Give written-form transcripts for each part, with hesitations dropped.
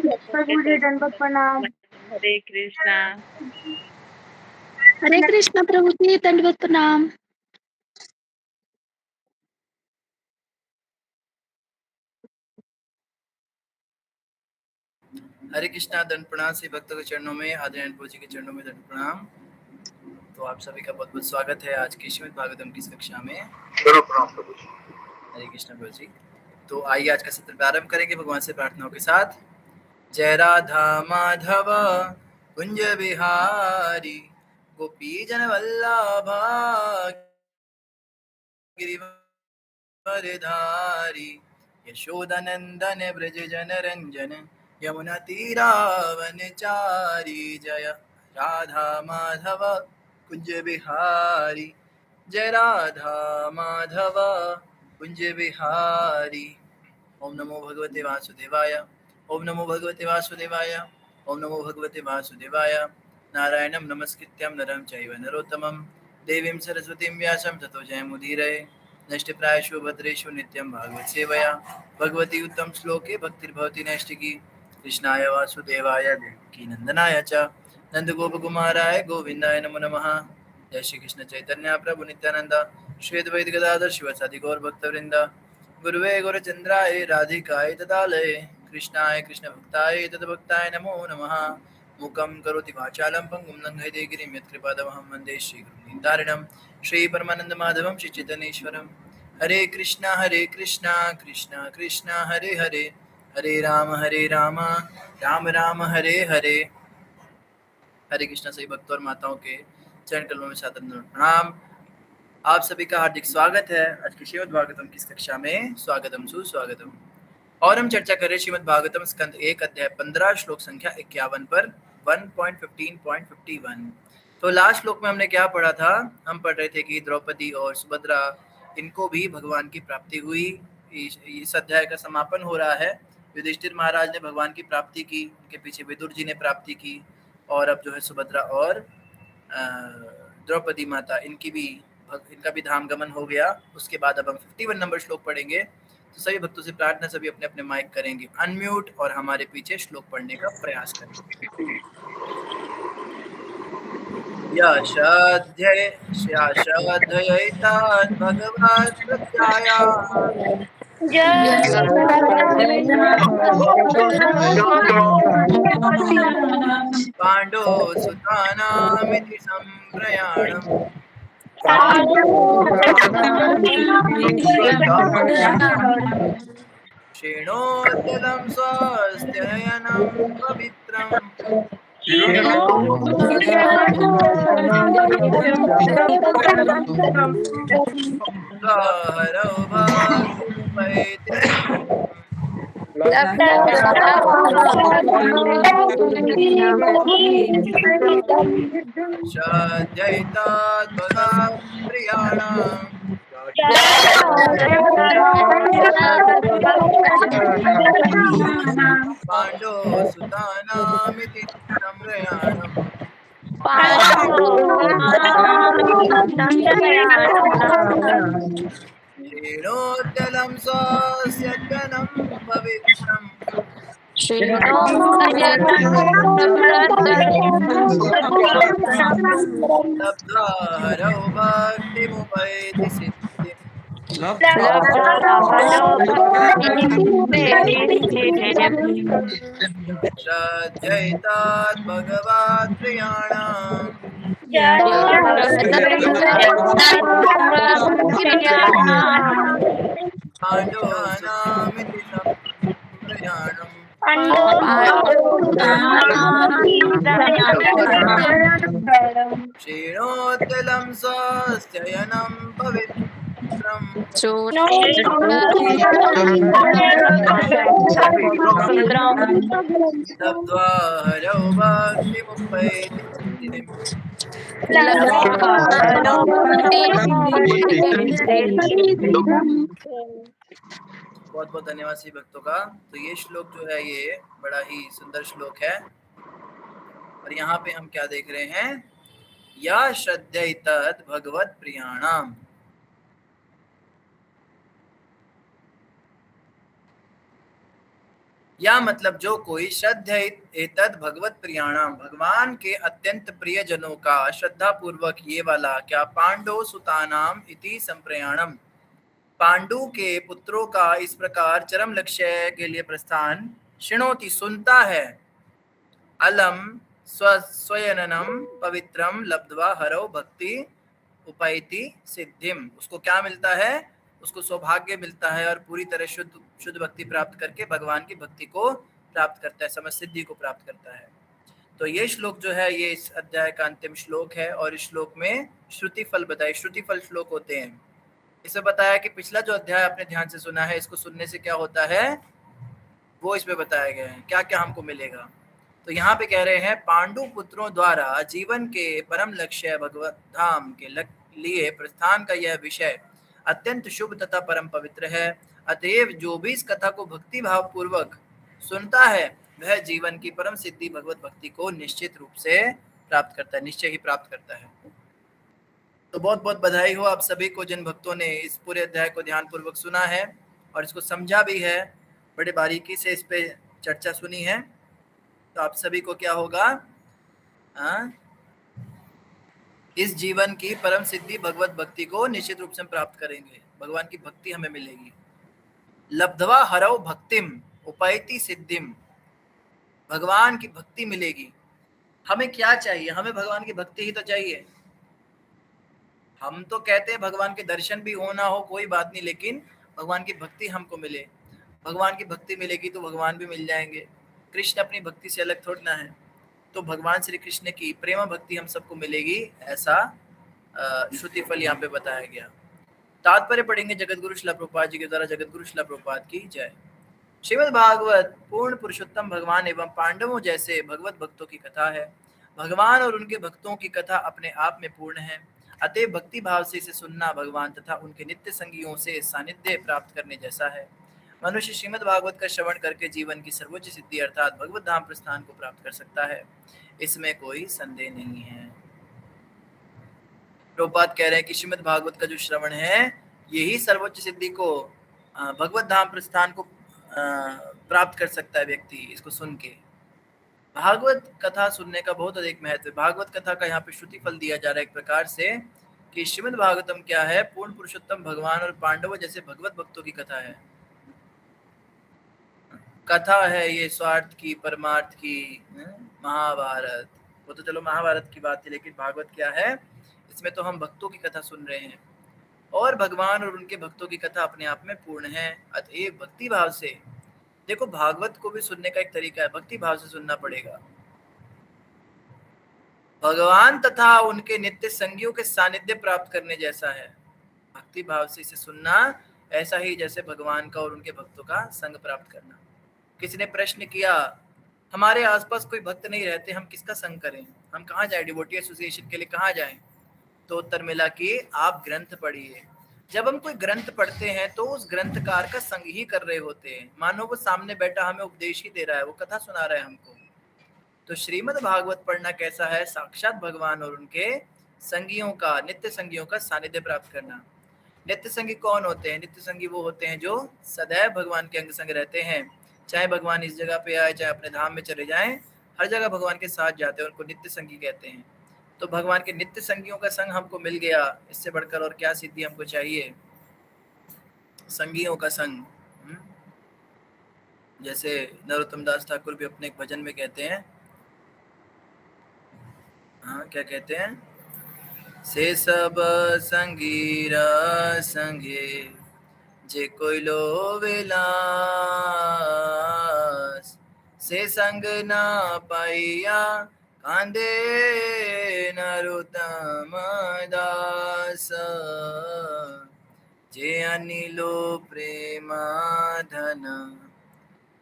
प्रभु जी दंडवत प्रणाम। हरे कृष्णा। हरे कृष्णा प्रभु जी दंडवत प्रणाम। हरे कृष्णा। दंड प्रणाम से भक्तों के चरणों में, आदरणीय प्रभु जी के चरणों में दंड प्रणाम। तो आप सभी का बहुत बहुत स्वागत है आज की श्रीमद् भागवतम की कक्षा में। हरे कृष्णा प्रभु जी। तो आइए आज का सत्र प्रारंभ करेंगे भगवान से प्रार्थनाओं के साथ। जय राधा माधव कुंज बिहारी गोपी जन वल्लभा गिरिवरधारी यशोदनंदन ब्रज जन रंजन यमुना तीरावनचारी। जय राधा माधव कुंज बिहारी, जय राधा माधव कुंज बिहारी। ओम नमो भगवते वासुदेवाय, ओम नमो भगवते वासुदेवाय, ओम नमो भगवते वासुदेवाय। नारायणं नमस्कृत्यं नरं चैव नरोत्तमं देवीं सरस्वतीं व्यासं ततो जयमुदीरये। नष्टप्रायेषु भद्रेषु नित्यं भागवत सेवया भगवती उत्तम श्लोके भक्तिर्भवति नैष्टिकी। कृष्णाय वासुदेवाय देवकी नंदनाय च नंदगोपकुमाराय गोविंदाय नमो नमः। जय श्री कृष्ण चैतन्य प्रभु नित्यानंद श्वेत वैदिक गदाधर शिवासादि गौर भक्तवृंद। गुरुवे गुरुचंद्राय राधिकाय तदालये कृष्णाय कृष्ण भक्ताय तद्भक्ताय नमो नमः। मूकं करोति वाचालं पंगुं लङ्घयते गिरिं यत्कृपातमहं वन्दे श्रीगुरुदारिणं श्रीपरमानन्दमाधवं श्रीचैतन्येश्वरं। हरे कृष्णा कृष्णा कृष्णा हरे हरे, हरे राम राम राम हरे हरे। हरे कृष्णा सभी भक्तों और माताओं के चरण कमलों में सादर प्रणाम। आप सभी का हार्दिक स्वागत है आज की श्रीमद् भागवतम की कक्षा में। स्वागतम सुस्वागतम। और हम चर्चा कर रहे श्रीमद् भागवतम स्कंद 1 अध्याय 15 श्लोक संख्या 51 पर 1.15.51। तो लास्ट श्लोक में हमने क्या पढ़ा था? हम पढ़ रहे थे कि द्रौपदी और सुभद्रा इनको भी भगवान की प्राप्ति हुई। इस अध्याय का समापन हो रहा है। युधिष्ठिर महाराज ने भगवान की प्राप्ति की, उनके पीछे विदुर जी ने प्राप्ति की, और अब जो है सुभद्रा और द्रौपदी माता इनका भी धाम गमन हो गया। उसके बाद अब हम 51 नंबर श्लोक पढ़ेंगे। तो सभी भक्तों से प्रार्थना, सभी अपने अपने माइक करेंगे अनम्यूट और हमारे पीछे श्लोक पढ़ने का प्रयास करेंगे। यशाध्ययितात् भगवत् प्रत्याया पांडो सुतानामिति संप्रयाणम् क्षीणोद्यलं स्वस्त्ययनं पवित्रम् हरौ भक्तिमुपैति श्रद्धयितात् भगवत् प्रियाणाम् पांडो सुतानामिति संप्रयाणम् क्षीणोद्यलं स्वस्त्ययनं पवित्रम् लब्ध्वा हरौ भक्तिमुपैति सिद्धिम् श्रद्धयितात् भगवत् प्रियाणाम् पाण्डोनामिति संप्रयाणम् क्षीणोद्यलं स्वस्त्ययनं पवित्रम् लब्ध्वा हरौ भक्तिमुपैति सिद्धिम्। बहुत बहुत धन्यवाद सभी भक्तों का। तो ये श्लोक जो है ये बड़ा ही सुंदर श्लोक है। और यहाँ पे हम क्या देख रहे हैं? या श्रद्धयितात् भगवत् प्रियाणाम। या मतलब जो कोई श्रद्धा एतद भगवत प्रियाणाम, भगवान के अत्यंत प्रिय जनों का श्रद्धा पूर्वक ये वाला क्या, पांडव सुतानाम इति संप्रयाणम, पांडु के पुत्रों का इस प्रकार चरम लक्ष्य के लिए प्रस्थान, शृणोति सुनता है, अलम स्वयननम पवित्रम लब्ध्वा हरौ भक्ति उपैति सिद्धिम, उसको क्या मिलता है, उसको सौभाग्य मिलता है और पूरी तरह शुद्ध शुद्ध भक्ति प्राप्त करके भगवान की भक्ति को प्राप्त करता है, समझ सिद्धि को प्राप्त करता है। तो ये श्लोक जो है ये इस अध्याय का अंतिम श्लोक है और इस श्लोक में श्रुति फल बताए, श्रुति फल श्लोक होते हैं। इसमें बताया कि पिछला जो अध्याय आपने ध्यान से सुना है, इसको सुनने से क्या होता है वो इसमें बताया गया है, क्या क्या हमको मिलेगा। तो यहाँ पे कह रहे हैं पांडु पुत्रों द्वारा जीवन के परम लक्ष्य भगवत धाम के लिए प्रस्थान का यह विषय अत्यंत शुभ तथा परम पवित्र है, अतएव जो भी इस कथा को भक्ति भाव पूर्वक सुनता है वह जीवन की परम सिद्धि भगवत भक्ति को निश्चित रूप से प्राप्त करता है, निश्चय ही प्राप्त करता है। तो बहुत बहुत बधाई हो आप सभी को जिन भक्तों ने इस पूरे अध्याय को ध्यान पूर्वक सुना है और इसको समझा भी है, बड़े बारीकी से इस पे चर्चा सुनी है। तो आप सभी को क्या होगा, इस जीवन की परम सिद्धि भगवत भक्ति को निश्चित रूप से हम प्राप्त करेंगे, भगवान की भक्ति हमें मिलेगी। लब्ध्वा हरौ भक्तिम उपैति सिद्धिम, भगवान की भक्ति मिलेगी। हमें क्या चाहिए, हमें भगवान की भक्ति ही तो चाहिए। हम तो कहते हैं भगवान के दर्शन भी हो ना हो कोई बात नहीं, लेकिन भगवान की भक्ति हमको मिले। भगवान की भक्ति मिलेगी तो भगवान भी मिल जाएंगे। कृष्ण अपनी भक्ति से अलग थोड़ा ना है, तो भगवान श्री कृष्ण की प्रेम भक्ति हम सबको मिलेगी, ऐसा श्रुति फल यहाँ पे बताया गया। तात्पर्य पढ़ेंगे जगतगुरु श्रील प्रभुपाद जी के द्वारा। जगतगुरु श्रील प्रभुपाद की जय। श्रीमद् भागवत पूर्ण पुरुषोत्तम भगवान एवं पांडवों जैसे भगवत भक्तों की कथा है। भगवान और उनके भक्तों की कथा अपने आप में पूर्ण है, अतएव भक्ति भाव से इसे सुनना भगवान तथा उनके नित्य संगियों से सानिध्य प्राप्त करने जैसा है। मनुष्य श्रीमद् भागवत का श्रवण करके जीवन की सर्वोच्च सिद्धि अर्थात भगवत धाम प्रस्थान को प्राप्त कर सकता है, इसमें कोई संदेह नहीं है। प्रभुपाद कह रहे हैं कि श्रीमद् भागवत का जो श्रवण है यही सर्वोच्च सिद्धि को, भगवत धाम प्रस्थान को प्राप्त कर सकता है व्यक्ति, इसको सुन के। भागवत कथा सुनने का बहुत अधिक महत्व है। भागवत कथा का यहाँ पे श्रुति फल दिया जा रहा है एक प्रकार से कि श्रीमद् भागवतम क्या है, पूर्ण पुरुषोत्तम भगवान और पांडवों जैसे भगवत भक्तों की कथा है। कथा है ये स्वार्थ की, परमार्थ की, महाभारत, वो तो चलो महाभारत की बात है, लेकिन भागवत क्या है, इसमें तो हम भक्तों की कथा सुन रहे हैं और भगवान और उनके भक्तों की कथा अपने आप में पूर्ण है। अतएव भक्ति भाव से, देखो भागवत को भी सुनने का एक तरीका है, भक्ति भाव से सुनना पड़ेगा। भगवान तथा उनके नित्य संगियों के सानिध्य प्राप्त करने जैसा है। भक्ति भाव से इसे सुनना ऐसा ही जैसे भगवान का और उनके भक्तों का संग प्राप्त करना। किसी ने प्रश्न किया, हमारे आसपास कोई भक्त नहीं रहते, हम किसका संग करें, हम कहाँ जाएं, डिवोटी एसोसिएशन के लिए कहाँ जाएं? तो उत्तर मिला कि आप ग्रंथ पढ़िए। जब हम कोई ग्रंथ पढ़ते हैं तो उस ग्रंथकार का संग ही कर रहे होते हैं, मानो वो सामने बैठा हमें उपदेश ही दे रहा है, वो कथा सुना रहा है हमको। तो श्रीमद् भागवत पढ़ना कैसा है, साक्षात भगवान और उनके संगियों का, नित्य संगियों का सानिध्य प्राप्त करना। नित्य संगी कौन होते हैं? नित्य संगी वो होते हैं जो सदैव भगवान के अंग संग रहते हैं, चाहे भगवान इस जगह पे आए, चाहे अपने धाम में चले जाएं, हर जगह भगवान के साथ जाते हैं, उनको नित्य संगी कहते हैं। तो भगवान के नित्य संगियों का संग हमको मिल गया, इससे बढ़कर और क्या सिद्धि हमको चाहिए? संगियों का संग। जैसे नरोत्तम दास ठाकुर भी अपने एक भजन में कहते हैं, क्या कहते हैं? से सब संगीरा संगे जे कोई लो विलास, से संग ना पाइया कांदे नरोत्तम दास, जे अनिलो प्रेमा धन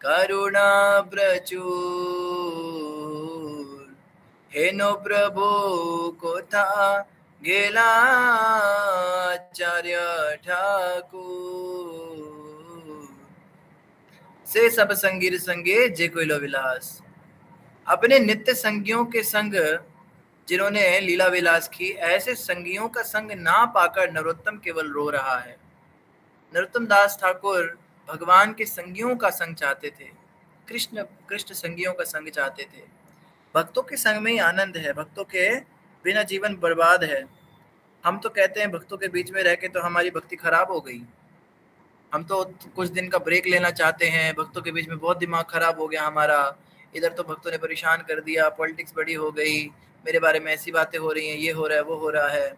करुणा प्रचुर, हेनो प्रभु कोथा गेला आचार्य ठाकुर। से सब संगीर संगे जे कोई लो विलास, अपने नित्य संगियों के संग जिन्होंने लीला विलास की, ऐसे संगियों का संग ना पाकर नरोत्तम केवल रो रहा है। नरोत्तम दास ठाकुर भगवान के संगियों का संग चाहते थे, कृष्ण कृष्ण संगियों का संग चाहते थे। भक्तों के संग में ही आनंद है, भक्तों के बिना जीवन बर्बाद है। हम तो कहते हैं भक्तों के बीच में रह के तो हमारी भक्ति खराब हो गई, हम तो कुछ दिन का ब्रेक लेना चाहते हैं, भक्तों के बीच में बहुत दिमाग खराब हो गया हमारा, इधर तो भक्तों ने परेशान कर दिया, पॉलिटिक्स बड़ी हो गई, मेरे बारे में ऐसी बातें हो रही हैं, ये हो रहा है वो हो रहा है।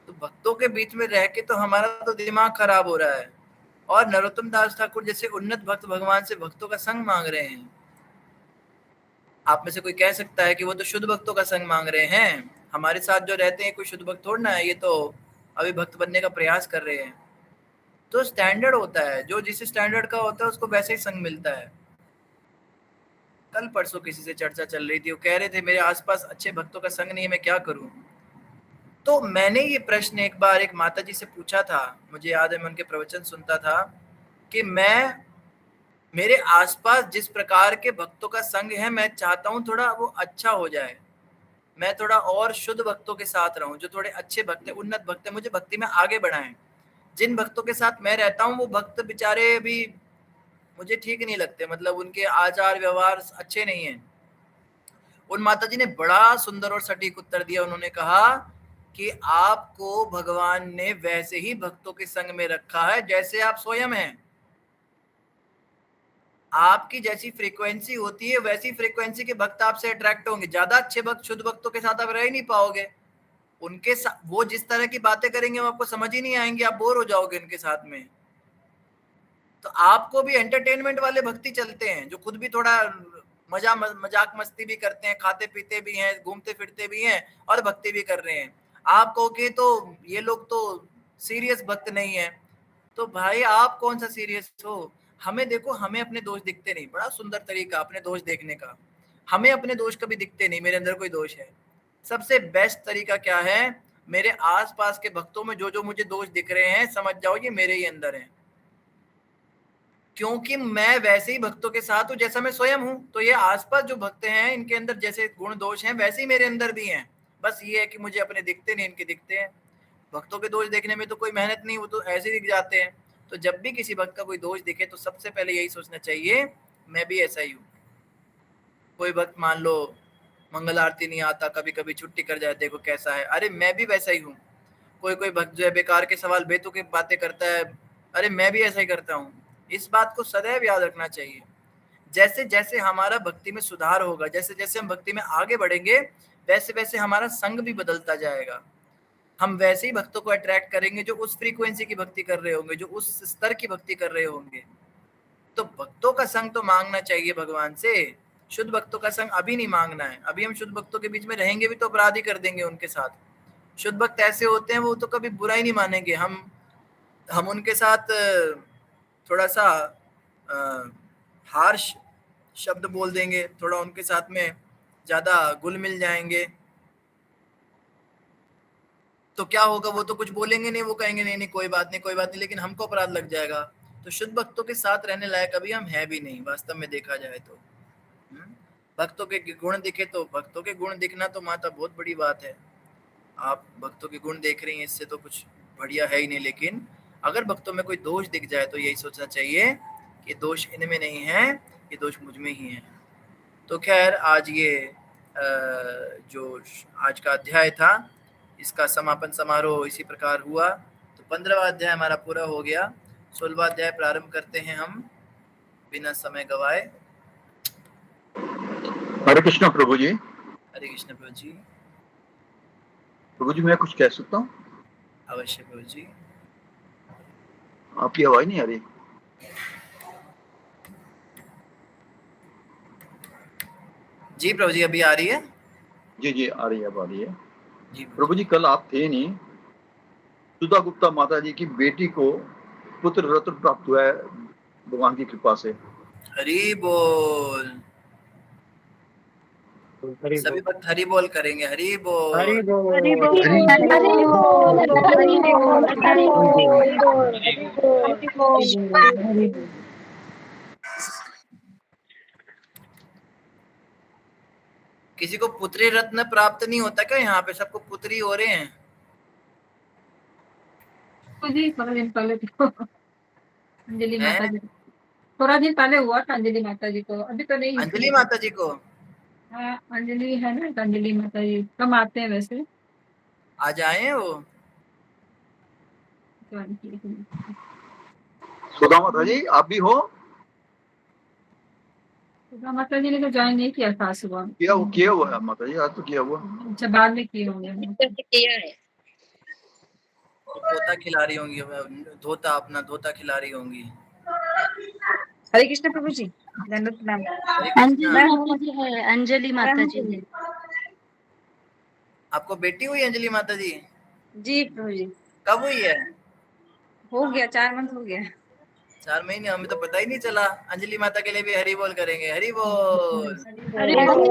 तो भक्तों के बीच में रह के तो हमारा तो दिमाग खराब हो रहा है, और नरोत्तम दास ठाकुर जैसे उन्नत भक्त भगवान से भक्तों का संग मांग रहे हैं। आप में से कोई कह सकता है कि वो तो शुद्ध भक्तों का संग मांग रहे हैं, हमारे साथ जो रहते हैं कोई शुद्ध भक्त थोड़ा ना है, ये तो अभी भक्त बनने का प्रयास कर रहे हैं। तो स्टैंडर्ड होता है, जो जिस स्टैंडर्ड का होता है उसको वैसे ही संग मिलता है। कल परसों किसी से चर्चा चल रही थी, वो कह रहे थे मेरे आसपास अच्छे भक्तों का संग नहीं है, मैं क्या करूं। तो मैंने ये प्रश्न एक बार एक माता जी से पूछा था, मुझे याद है मैं उनके प्रवचन सुनता था, कि मैं मेरे आसपास जिस प्रकार के भक्तों का संग है मैं चाहता हूं थोड़ा वो अच्छा हो जाए, मैं थोड़ा और शुद्ध भक्तों के साथ रहूं, जो थोड़े अच्छे भक्त है, उन्नत भक्त है, मुझे भक्ति में आगे बढ़ाएं। जिन भक्तों के साथ मैं रहता हूं वो भक्त बेचारे भी मुझे ठीक नहीं लगते, मतलब उनके आचार व्यवहार अच्छे नहीं हैं। उन माता जी ने बड़ा सुंदर और सटीक उत्तर दिया, उन्होंने कहा कि आपको भगवान ने वैसे ही भक्तों के संग में रखा है जैसे आप स्वयं हैं। आपकी जैसी फ्रीक्वेंसी होती है वैसी फ्रीक्वेंसी के भक्त आपसे अट्रैक्ट होंगे। ज्यादा अच्छे भक्त शुद्ध भक्तों के साथ आप रह ही नहीं पाओगे, उनके साथ वो जिस तरह की बातें करेंगे वो आपको समझ ही नहीं आएंगे, आप बोर हो जाओगे उनके साथ में। तो आपको भी एंटरटेनमेंट वाले भक्ति चलते हैं, जो खुद भी थोड़ा मजाक मस्ती भी करते हैं, खाते पीते भी हैं, घूमते फिरते भी हैं और भक्ति भी कर रहे हैं। आप कहोगे तो ये लोग तो सीरियस भक्त नहीं है, तो भाई आप कौन सा सीरियस हो। हमें देखो, हमें अपने दोष दिखते नहीं, बड़ा सुंदर तरीका अपने दोष देखने का, हमें अपने दोष कभी दिखते नहीं, मेरे अंदर कोई दोष है। सबसे बेस्ट तरीका क्या है, मेरे आसपास के भक्तों में जो जो मुझे दोष दिख रहे हैं समझ जाओ ये मेरे ही अंदर है, क्योंकि मैं वैसे ही भक्तों के साथ हूं जैसा मैं स्वयं हूं। तो ये आसपास जो भक्त हैं इनके अंदर जैसे गुण दोष हैं वैसे ही मेरे अंदर भी हैं, बस ये है कि मुझे अपने दिखते नहीं, इनके दिखते हैं। भक्तों के दोष देखने में तो कोई मेहनत नहीं, वो तो ऐसे ही दिख जाते हैं। तो जब भी किसी भक्त का कोई दोष दिखे तो सबसे पहले यही सोचना चाहिए मैं भी ऐसा ही हूँ। कोई भक्त मान लो मंगल आरती नहीं आता, कभी कभी छुट्टी कर जाए, देखो कैसा है, अरे मैं भी वैसा ही हूँ। कोई कोई भक्त जो है बेकार के सवाल बेतुकी बातें करता है, अरे मैं भी ऐसा ही करता हूँ। इस बात को सदैव याद रखना चाहिए। जैसे जैसे हमारा भक्ति में सुधार होगा, जैसे जैसे हम भक्ति में आगे बढ़ेंगे, वैसे वैसे हमारा संग भी बदलता जाएगा। हम वैसे ही भक्तों को अट्रैक्ट करेंगे जो उस फ्रीक्वेंसी की भक्ति कर रहे होंगे, जो उस स्तर की भक्ति कर रहे होंगे। तो भक्तों का संग तो मांगना चाहिए भगवान से, शुद्ध भक्तों का संग अभी नहीं मांगना है। अभी हम शुद्ध भक्तों के बीच में रहेंगे भी तो अपराध ही कर देंगे उनके साथ। शुद्ध भक्त ऐसे होते हैं वो तो कभी बुरा ही नहीं मानेंगे। हम उनके साथ थोड़ा सा हार्श शब्द बोल देंगे, थोड़ा उनके साथ में ज्यादा घुल मिल जाएंगे, तो क्या होगा, वो तो कुछ बोलेंगे नहीं, वो कहेंगे नहीं नहीं कोई बात नहीं कोई बात नहीं, लेकिन हमको अपराध लग जाएगा। तो शुद्ध भक्तों के साथ रहने लायक अभी हम हैं भी नहीं वास्तव में देखा जाए तो। भक्तों के गुण दिखे तो, भक्तों के गुण दिखना तो माता बहुत बड़ी बात है। आप भक्तों के गुण देख रही हैं, इससे तो कुछ बढ़िया है ही नहीं। लेकिन अगर भक्तों में कोई दोष दिख जाए तो यही सोचना चाहिए कि दोष इनमें नहीं है, ये दोष मुझ में ही है। तो खैर आज ये जो आज का अध्याय था इसका समापन समारोह इसी प्रकार हुआ। तो 15वां अध्याय हमारा पूरा हो गया। 16वां अध्याय प्रारंभ करते हैं हम बिना समय गवाए। हरे कृष्ण प्रभु जी। हरे कृष्ण प्रभु जी। प्रभु जी मैं कुछ कह सकता हूँ? अवश्य प्रभु जी। आपकी आवाज नहीं आ रही। जी प्रभु जी अभी आ रही है। जी जी आ रही है, अब आ रही है। जी प्रभु जी कल आप थे नहीं। सुधा गुप्ता माता जी की बेटी को पुत्र रत्न प्राप्त हुआ है भगवान की कृपा से। हरि बोल। सभी भक्त हरि बोल करेंगे। हरि बोल। हरि बोल। हरि बोल, हरि बोल, हरि बोल, हरि बोल, हरि बोल। किसी को पुत्री रत्न प्राप्त नहीं होता क्या? यहाँ पे सबको पुत्री हो रहे हैं। जी 15 दिन पहले तो अंजलि माता जी थोड़ा दिन पहले हुआ था अंजलि माता जी को, अभी तो नहीं। अंजलि माता जी को हाँ, अंजलि है ना, अंजलि माता जी कम आते हैं वैसे। आज आए हैं वो? सुधा माता जी आप भी हो? सुधा माता जी ने तो ज्वाइन नहीं किया था सुबह। किया हुआ है माता जी, आज तो किया हुआ। अच्छा, बाद में किए होंगे। वो पोता खिला रही होंगी, धोता, अपना धोता खिला रही होंगी। हरे कृष्ण प्रभु जी, दंडवत प्रणाम। हरे अंजलि कृष्णा। माता जी है, अंजलि माता जी है। आपको बेटी हुई अंजलि माता जी? जी प्रभु जी, कब हुई है? हो गया 4 मंथ हो गया। 4 महीने, हमें तो पता ही नहीं चला। अंजलि माता के लिए भी हरि बोल करेंगे, हरि बोल। हरि बोल,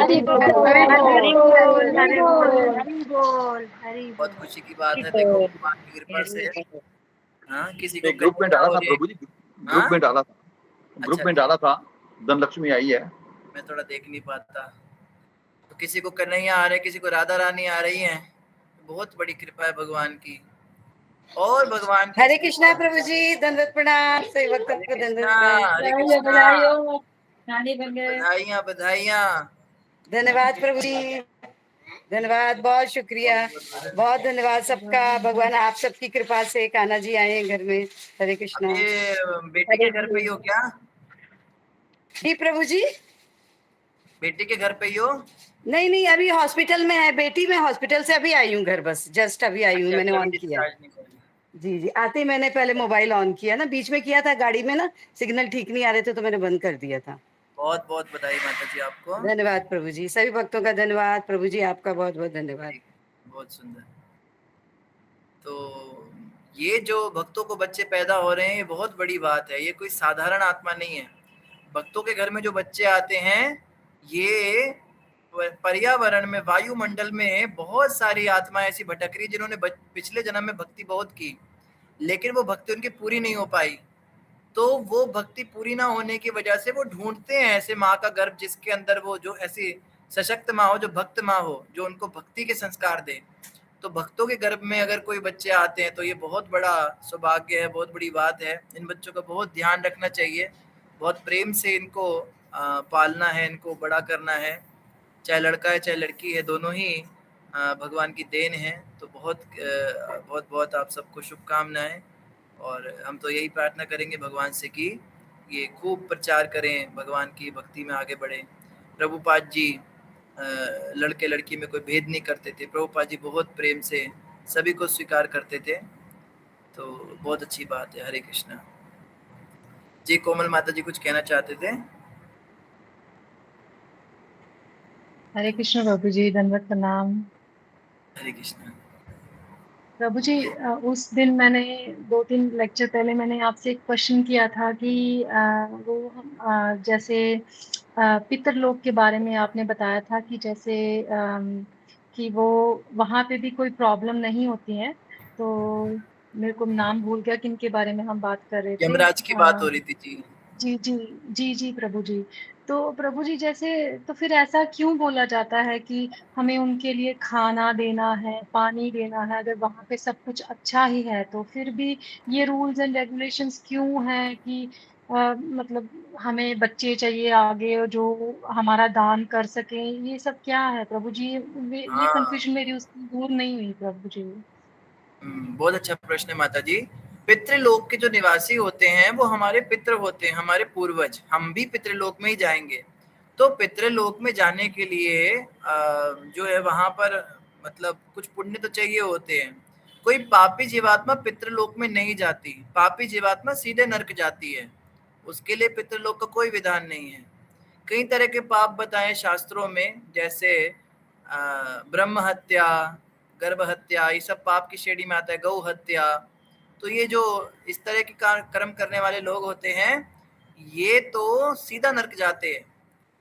हरि बोल, हरि बोल, हरि हरि बोल, बोल, हरि बोल, हरि बहुत बोल। खुशी की बात है, देखो भगवान की कृपा से। हाँ, किसी को एक ग्रुप में कन्हैया डाला हो था रही है। प्रभु जी, हाँ? ग्रुप में डाला था, ग्रुप अच्छा, में डाला था, धनलक्ष्मी आई है। मैं थोड़ा देख नहीं पाता। तो किसी को कन्हैया आ रहे, किसी को राधा रानी आ रही है, बहुत बड़ी कृपा है भगवान की। और भगवान की हरे कृष्णा प्रभु जी, दंडवत प्रणाम। सही वक्त हरे को कृष्णा, दंडवत हरे बधाई कृष्णा। बधाई हो, नानी बन गए। बधाइयाँ बधाइयाँ। धन्यवाद प्रभु जी, धन्यवाद, बहुत शुक्रिया, बहुत धन्यवाद सबका। भगवान आप सबकी कृपा से कान्हा जी आए हैं घर में। हरे अब कृष्णा। ये बेटे के घर पे ही हो क्या? जी प्रभु जी, बेटे के घर पे ही हो? नहीं नहीं, अभी हॉस्पिटल में है बेटी, मैं हॉस्पिटल से अभी आई हूँ घर, बस जस्ट अभी आई हूँ, अच्छा, मैंने अभी ऑन किया। डिस्चार्ज नहीं करी। जी जी, आते ही मैंने पहले मोबाइल ऑन किया ना, बीच में किया था गाड़ी में ना, सिग्नल ठीक नहीं आ रहे थे तो मैंने बंद कर दिया था। बहुत बहुत बधाई माता जी आपको। धन्यवाद प्रभु जी, सभी भक्तों का धन्यवाद प्रभु जी, आपका बहुत बहुत धन्यवाद। बहुत सुंदर। तो ये जो भक्तों को बच्चे पैदा हो रहे हैं, ये बहुत बड़ी बात है, ये कोई साधारण आत्मा नहीं है। भक्तों के घर में जो बच्चे आते हैं, ये पर्यावरण में, वायुमंडल में बहुत सारी आत्माएं ऐसी भटक रही जिन्होंने पिछले जन्म में भक्ति बहुत की, लेकिन वो भक्ति उनकी पूरी नहीं हो पाई। तो वो भक्ति पूरी ना होने की वजह से वो ढूंढते हैं ऐसे माँ का गर्भ जिसके अंदर वो जो ऐसी सशक्त माँ हो, जो भक्त माँ हो, जो उनको भक्ति के संस्कार दे। तो भक्तों के गर्भ में अगर कोई बच्चे आते हैं तो ये बहुत बड़ा सौभाग्य है, बहुत बड़ी बात है। इन बच्चों का बहुत ध्यान रखना चाहिए, बहुत प्रेम से इनको पालना है, इनको बड़ा करना है। चाहे लड़का है चाहे लड़की है, दोनों ही भगवान की देन है। तो बहुत बहुत बहुत आप सबको शुभकामनाएं, और हम तो यही प्रार्थना करेंगे भगवान से कि ये खूब प्रचार करें, भगवान की भक्ति में आगे बढ़ें। प्रभुपाद जी लड़के लड़की में कोई भेद नहीं करते थे, प्रभुपाद जी बहुत प्रेम से सभी को स्वीकार करते थे। तो बहुत अच्छी बात है। हरे कृष्णा जी। कोमल माता जी कुछ कहना चाहते थे? हरे कृष्ण प्रभु जी, दंडवत प्रणाम। हरे कृष्णा। प्रभु जी, उस दिन मैंने 2-3 लेक्चर पहले मैंने आपसे एक क्वेश्चन किया था कि वो जैसे पितरलोक के बारे में आपने बताया था कि जैसे कि वो वहाँ पे भी कोई प्रॉब्लम नहीं होती है। तो मेरे को नाम भूल गया किन के बारे में हम बात कर रहे थे। यमराज की बात हो रही थी जी। जी, जी। जी, जी, प्रभु जी। तो प्रभु जी जैसे, तो फिर ऐसा क्यों बोला जाता है कि हमें उनके लिए खाना देना है, पानी देना है, अगर वहाँ पे सब कुछ अच्छा ही है, तो फिर भी ये रूल्स एंड रेगुलेशंस क्यों हैं कि मतलब हमें बच्चे चाहिए आगे जो हमारा दान कर सकें, ये सब क्या है प्रभु जी? ये हाँ, कन्फ्यूजन मेरी उसकी दूर नहीं हुई प्रभु जी। बहुत अच्छा प्रश्न है माता जी। पितृलोक के जो निवासी होते हैं वो हमारे पितृ होते हैं, हमारे पूर्वज। हम भी पितृलोक में ही जाएंगे। तो पितृलोक में जाने के लिए जो है वहां पर मतलब कुछ पुण्य तो चाहिए होते हैं। कोई पापी जीवात्मा पितृलोक में नहीं जाती, पापी जीवात्मा सीधे नरक जाती है। उसके लिए पितृलोक का कोई विधान नहीं है। कई तरह के पाप बताए शास्त्रों में, जैसे ब्रह्म हत्या, गर्भ हत्या, ये सब पाप की श्रेणी में आता है। गौ हत्या। तो ये जो इस तरह के कर्म करने वाले लोग होते हैं, ये तो सीधा नरक जाते हैं।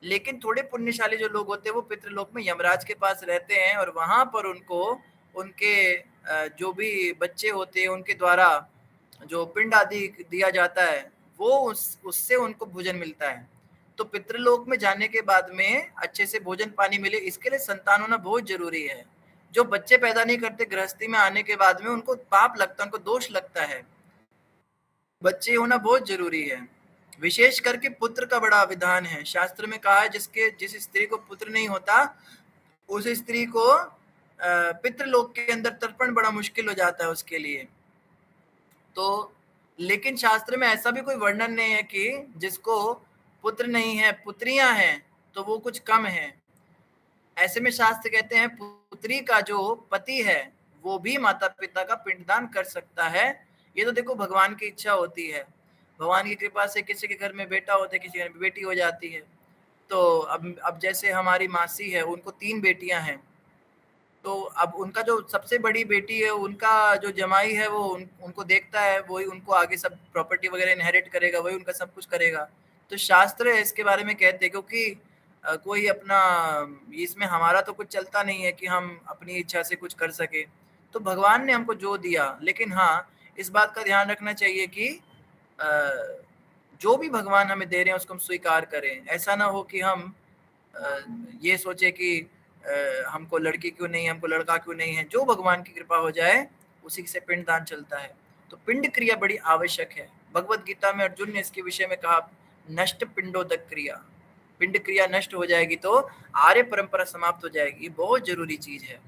लेकिन थोड़े पुण्यशाली जो लोग होते हैं वो पितृलोक में यमराज के पास रहते हैं, और वहां पर उनको उनके जो भी बच्चे होते हैं उनके द्वारा जो पिंड आदि दिया जाता है, वो उससे उनको भोजन मिलता है। तो पितृलोक में जाने के बाद में अच्छे से भोजन पानी मिले, इसके लिए संतान होना बहुत जरूरी है। जो बच्चे पैदा नहीं करते गृहस्थी में आने के बाद में, उनको पाप लगता है, उनको दोष लगता है। बच्चे होना बहुत जरूरी है। विशेष करके पुत्र का बड़ा विधान है। शास्त्र में कहा है जिस स्त्री को पुत्र नहीं होता उस स्त्री को पितृलोक के अंदर तर्पण बड़ा मुश्किल हो जाता है उसके लिए। तो लेकिन शास्त्र में ऐसा भी कोई वर्णन नहीं है कि जिसको पुत्र नहीं है पुत्रियां हैं तो वो कुछ कम है। ऐसे में शास्त्र कहते हैं पुत्री का जो पति है वो भी माता पिता का पिंडदान कर सकता है। ये तो देखो भगवान की इच्छा होती है, भगवान की कृपा से किसी के घर में बेटा होता है, किसी के घर में बेटी हो जाती है। तो अब जैसे हमारी मासी है उनको 3 बेटियां हैं, तो अब उनका जो सबसे बड़ी बेटी है उनका जो जमाई है वो उनको देखता है, वही उनको आगे सब प्रॉपर्टी वगैरह इनहेरिट करेगा, वही उनका सब कुछ करेगा। तो शास्त्र इसके बारे में कहते हैं क्योंकि कोई अपना इसमें हमारा तो कुछ चलता नहीं है कि हम अपनी इच्छा से कुछ कर सके। तो भगवान ने हमको जो दिया, लेकिन हाँ इस बात का ध्यान रखना चाहिए कि जो भी भगवान हमें दे रहे हैं उसको हम स्वीकार करें। ऐसा ना हो कि हम ये सोचे कि हमको लड़की क्यों नहीं है, हमको लड़का क्यों नहीं है। जो भगवान की कृपा हो जाए उसी से पिंडदान चलता है। तो पिंड क्रिया बड़ी आवश्यक है। भगवत गीता में अर्जुन ने इसके विषय में कहा नष्ट पिंडोदक क्रिया, पिंड क्रिया नष्ट हो जाएगी तो आर्य परंपरा समाप्त हो जाएगी। ये बहुत जरूरी चीज है।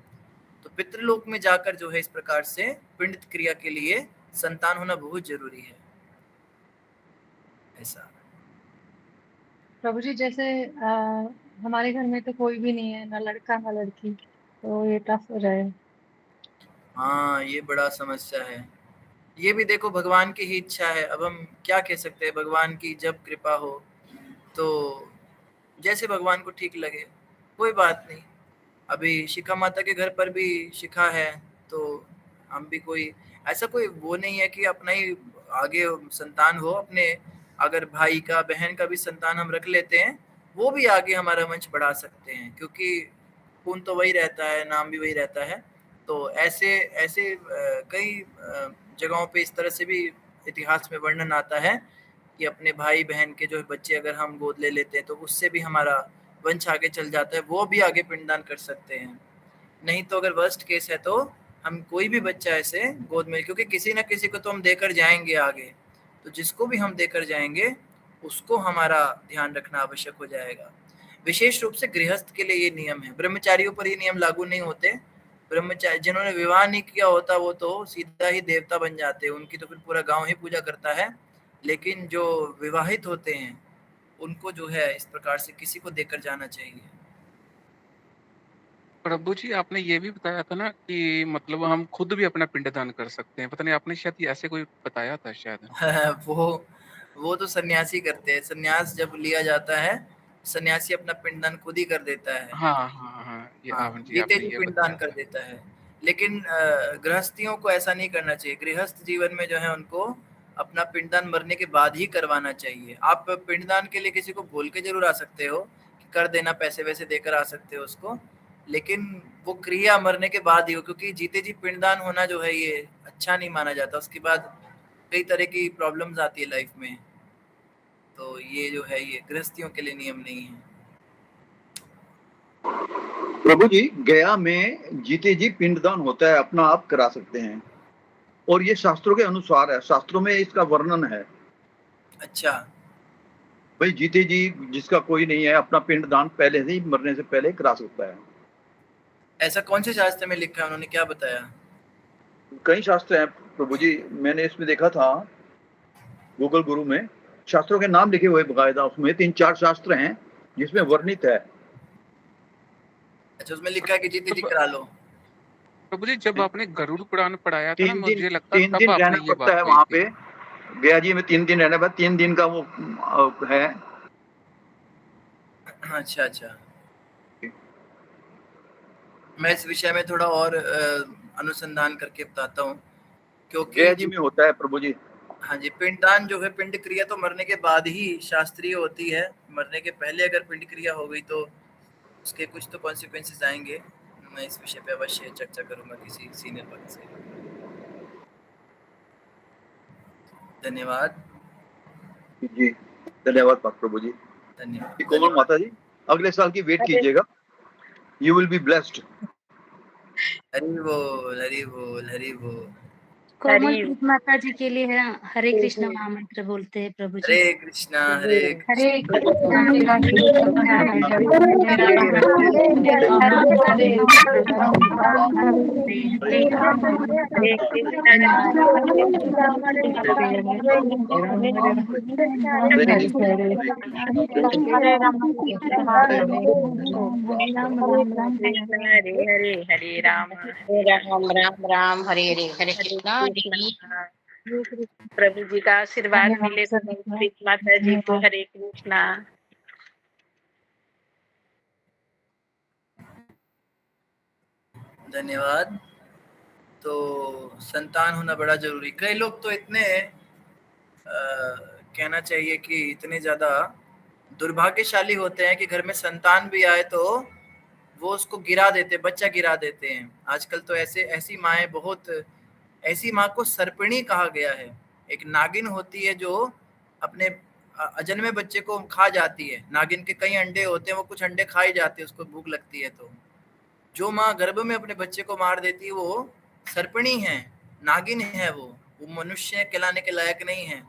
तो पितृलोक में जाकर जो है इस प्रकार से पिंड क्रिया के लिए संतान होना बहुत जरूरी है। ऐसा प्रभु जी जैसे हमारे घर में तो कोई भी नहीं है, ना लड़का ना लड़की, तो ये टफ हो जाए। हाँ ये बड़ा समस्या है। ये भी देखो भगवान की ही इच्छा है। अब हम क्या कह सकते हैं, भगवान की जब कृपा हो तो जैसे भगवान को ठीक लगे कोई बात नहीं। अभी शिखा माता के घर पर भी शिखा है, तो हम भी कोई ऐसा कोई वो नहीं है कि अपना ही आगे संतान हो। अपने अगर भाई का बहन का भी संतान हम रख लेते हैं वो भी आगे हमारा वंश बढ़ा सकते हैं, क्योंकि खून तो वही रहता है, नाम भी वही रहता है। तो ऐसे ऐसे कई जगहों पे इस तरह से भी इतिहास में वर्णन आता है कि अपने भाई बहन के जो बच्चे अगर हम गोद ले लेते हैं तो उससे भी हमारा वंश आगे चल जाता है, वो भी आगे पिंडदान कर सकते हैं। नहीं तो अगर वर्स्ट केस है तो हम कोई भी बच्चा ऐसे गोद में, क्योंकि किसी ना किसी को तो हम देकर जाएंगे आगे, तो जिसको भी हम देकर जाएंगे उसको हमारा ध्यान रखना आवश्यक हो जाएगा। विशेष रूप से गृहस्थ के लिए ये नियम है, ब्रह्मचारियों पर ये नियम लागू नहीं होते। ब्रह्मचारी जिन्होंने विवाह नहीं किया होता वो तो सीधा ही देवता बन जाते हैं, उनकी तो फिर पूरा गांव ही पूजा करता है। लेकिन जो विवाहित होते हैं उनको जो है इस प्रकार से किसी को देकर जाना चाहिए। प्रभु जी आपने ये भी बताया था ना कि मतलब हम खुद भी अपना पिंडदान कर सकते हैं, पता नहीं आपने शायद ऐसे कोई बताया था शायद। वो तो सन्यासी करते हैं। सन्यास जब लिया जाता है सन्यासी अपना पिंडदान खुद ही कर देता है। हाँ जीते जी पिंडदान कर देता है। लेकिन गृहस्थियों को ऐसा नहीं करना चाहिए। गृहस्थ जीवन में जो है उनको अपना पिंडदान मरने के बाद ही करवाना चाहिए। आप पिंडदान के लिए किसी को बोल के जरूर आ सकते हो कि कर देना, पैसे वैसे देकर आ सकते हो उसको, लेकिन वो क्रिया मरने के बाद ही हो, क्योंकि जीते जी पिंडदान होना जो है ये अच्छा नहीं माना जाता। उसके बाद कई तरह की प्रॉब्लम्स आती है लाइफ में। तो ये जो है ये गृहस्थियों के लिए नियम नहीं है। प्रभु जी गया में जीते जी पिंडदान होता है, अपना आप करा सकते हैं, और ये शास्त्रों के अनुसार है, शास्त्रों में इसका वर्णन है। अच्छा भाई जीते जी जिसका कोई नहीं है अपना पिंडदान पहले से ही मरने से पहले करा सकता है। ऐसा कौन से शास्त्र में लिखा है, उन्होंने क्या बताया? कई शास्त्र हैं प्रभु जी, मैंने इसमें देखा था गूगल गुरु में, शास्त्रों के नाम लिखे हुए बकायदा, उसमें 3-4 शास्त्र हैं जिसमें वर्णित है। अच्छा उसमें लिखा है कि जीते जी करा लो। प्रभु जी जब आपने गरुड़ पुराण पढ़ाया था ना, मुझे लगता 3 दिन रहना पड़ता है वहां पे गया जी में। 3 दिन रहने बाद 3 दिन का वो है। अच्छा अच्छा, मैं इस विषय में थोड़ा और अनुसंधान करके बताता हूँ, क्योंकि गया जी में होता है प्रभु जी। हाँ जी, पिंडदान जो है पिंड क्रिया तो मरने के बाद ही शास्त्रीय होती है। मरने के पहले अगर पिंड क्रिया हो गई तो उसके कुछ तो कॉन्सिक्वेंसेस आएंगे। मैं इस विषय पे अवश्य चर्चा करूंगा किसी सीनियर पद से। धन्यवाद जी, धन्यवाद प्रभु जी। धन्यवाद कोमल माता जी अगले साल की वेट कीजिएगा, you will be blessed. Hari बोल हरि बोल हरि बोल। कोमल माता जी के लिए है, हरे कृष्ण महामंत्र बोलते हैं प्रभु जी। हरे कृष्णा हरे हरे कृष्णा हरे कृष्णा हरे राम राम राम हरे हरे हरे कृष्णा प्रभु जी का आशीर्वाद मिले कृष्ण माता जी को। हरे कृष्णा। धन्यवाद। तो संतान होना बड़ा जरूरी। कई लोग तो इतने कहना चाहिए कि इतने ज्यादा दुर्भाग्यशाली होते हैं कि घर में संतान भी आए तो वो उसको गिरा देते, बच्चा गिरा देते हैं। आजकल तो ऐसी माएँ बहुत, ऐसी माँ को सर्पिणी कहा गया है। एक नागिन होती है जो अपने अजन्मे बच्चे को खा जाती है। नागिन के कई अंडे होते हैं, वो कुछ अंडे खाई जाते हैं, उसको भूख लगती है। तो जो माँ गर्भ में अपने बच्चे को मार देती है वो सर्पिणी है, नागिन है। वो मनुष्य कहलाने के लायक नहीं है।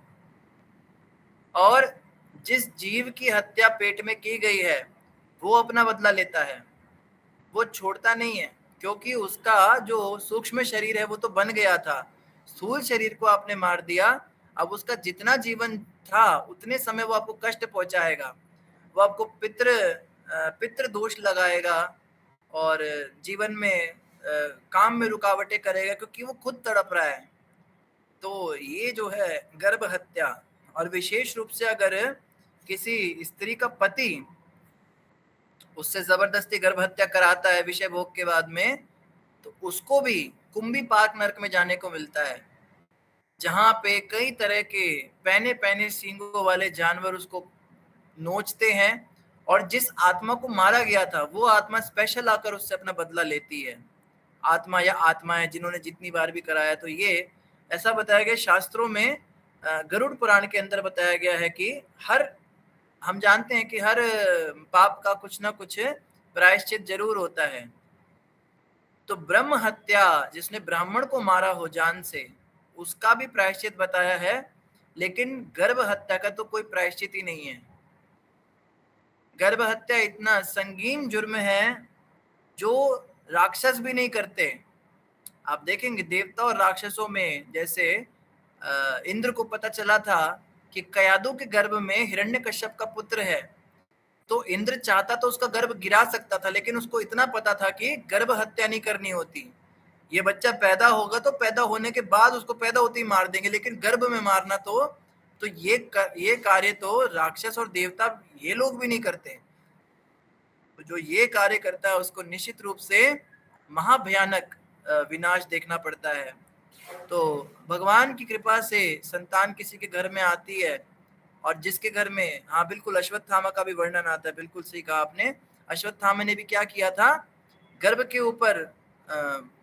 और जिस जीव की हत्या पेट में की गई है वो अपना बदला लेता है, वो छोड़ता नहीं है, क्योंकि उसका जो सूक्ष्म शरीर है वो तो बन गया था। स्थूल शरीर को आपने मार दिया, अब उसका जितना जीवन था उतने समय वो आपको कष्ट पहुंचाएगा, वो आपको पितृ दोष लगाएगा और जीवन में काम में रुकावटें करेगा, क्योंकि वो खुद तड़प रहा है। तो ये जो है गर्भ हत्या, और विशेष रूप से अगर किसी स्त्री का पति उससे जबरदस्ती गर्भ हत्या कराता है विषय भोग के बाद में, तो उसको भी कुंभी पाक नरक में जाने को मिलता है, जहां पे कई तरह के पैने पैने सींगों वाले जानवर उसको नोचते हैं। और जिस आत्मा को मारा गया था वो आत्मा स्पेशल आकर उससे अपना बदला लेती है। आत्मा या आत्माएं जिन्होंने जितनी बार भी कराया। तो ये ऐसा बताया गया शास्त्रों में, गरुड़ पुराण के अंदर बताया गया है कि हम जानते हैं कि हर पाप का कुछ ना कुछ प्रायश्चित जरूर होता है। तो ब्रह्म हत्या, जिसने ब्राह्मण को मारा हो जान से, उसका भी प्रायश्चित बताया है, लेकिन गर्भ हत्या का तो कोई प्रायश्चित ही नहीं है। गर्भ हत्या इतना संगीन जुर्म है जो राक्षस भी नहीं करते। आप देखेंगे देवता और राक्षसों में, जैसे इंद्र को पता चला था कि कयादु के गर्भ में हिरण्यकश्यप का पुत्र है, तो इंद्र चाहता तो उसका गर्भ गिरा सकता था, लेकिन उसको इतना पता था कि गर्भ हत्या नहीं करनी होती। ये बच्चा पैदा होगा तो पैदा होने के बाद उसको पैदा होते ही मार देंगे, लेकिन गर्भ में मारना तो ये कार्य तो राक्षस और देवता ये लोग भी नहीं करते। तो जो ये कार्य करता है उसको निश्चित रूप से महाभयानक विनाश देखना पड़ता है। तो भगवान की कृपा से संतान किसी के घर में आती है, और जिसके घर में, हाँ बिल्कुल, अश्वत्थामा का भी वर्णन आता है। बिल्कुल सही कहा आपने। अश्वत्थामा ने भी क्या किया था, गर्भ के ऊपर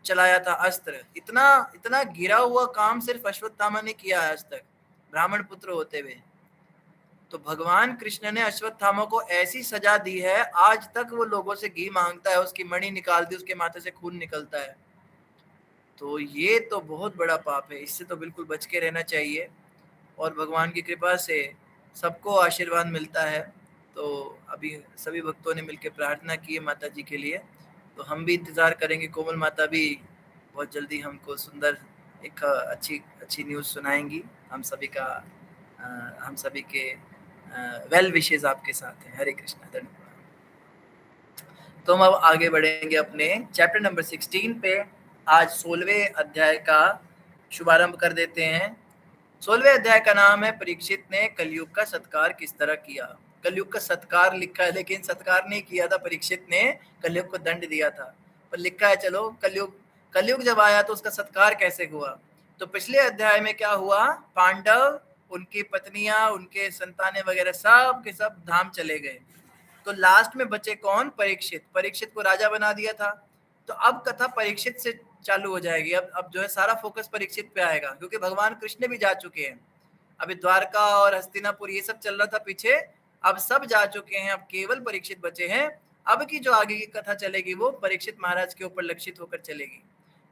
चलाया था अस्त्र। इतना गिरा हुआ काम सिर्फ अश्वत्थामा ने किया है आज तक, ब्राह्मण पुत्र होते हुए। तो भगवान कृष्ण ने अश्वत्थामा को ऐसी सजा दी है, आज तक वो लोगों से घी मांगता है, उसकी मणि निकाल दी, उसके माथे से खून निकलता है। तो ये तो बहुत बड़ा पाप है, इससे तो बिल्कुल बच के रहना चाहिए। और भगवान की कृपा से सबको आशीर्वाद मिलता है। तो अभी सभी भक्तों ने मिलकर प्रार्थना की है माता जी के लिए, तो हम भी इंतज़ार करेंगे। कोमल माता भी बहुत जल्दी हमको सुंदर एक अच्छी न्यूज़ सुनाएंगी। हम सभी के वेल विशेज आपके साथ हैं। हरे कृष्णा, धन्यवाद। तो हम अब आगे बढ़ेंगे अपने चैप्टर नंबर 16 पे। आज 16वें अध्याय का शुभारंभ कर देते हैं। 16वें अध्याय का नाम है परीक्षित ने कलयुग का सत्कार किस तरह किया। कलयुग का सत्कार लिखा है, लेकिन सत्कार नहीं किया था परीक्षित ने, कलयुग को दंड दिया था। पर लिखा है चलो कलयुग जब आया तो उसका सत्कार कैसे हुआ। तो पिछले अध्याय में क्या हुआ, पांडव, उनकी पत्नियां, उनके संतानें वगैरह सब के सब धाम चले गए। तो लास्ट में बचे कौन, परीक्षित को राजा बना दिया था। तो अब कथा परीक्षित से चालू हो जाएगी। अब जो है सारा फोकस परीक्षित पे आएगा, क्योंकि भगवान कृष्ण भी जा चुके हैं। अभी द्वारका और हस्तिनापुर ये सब चल रहा था पीछे, अब सब जा चुके हैं, अब केवल परीक्षित बचे हैं। अब की जो आगे की कथा चलेगी वो परीक्षित महाराज के ऊपर लक्षित होकर चलेगी।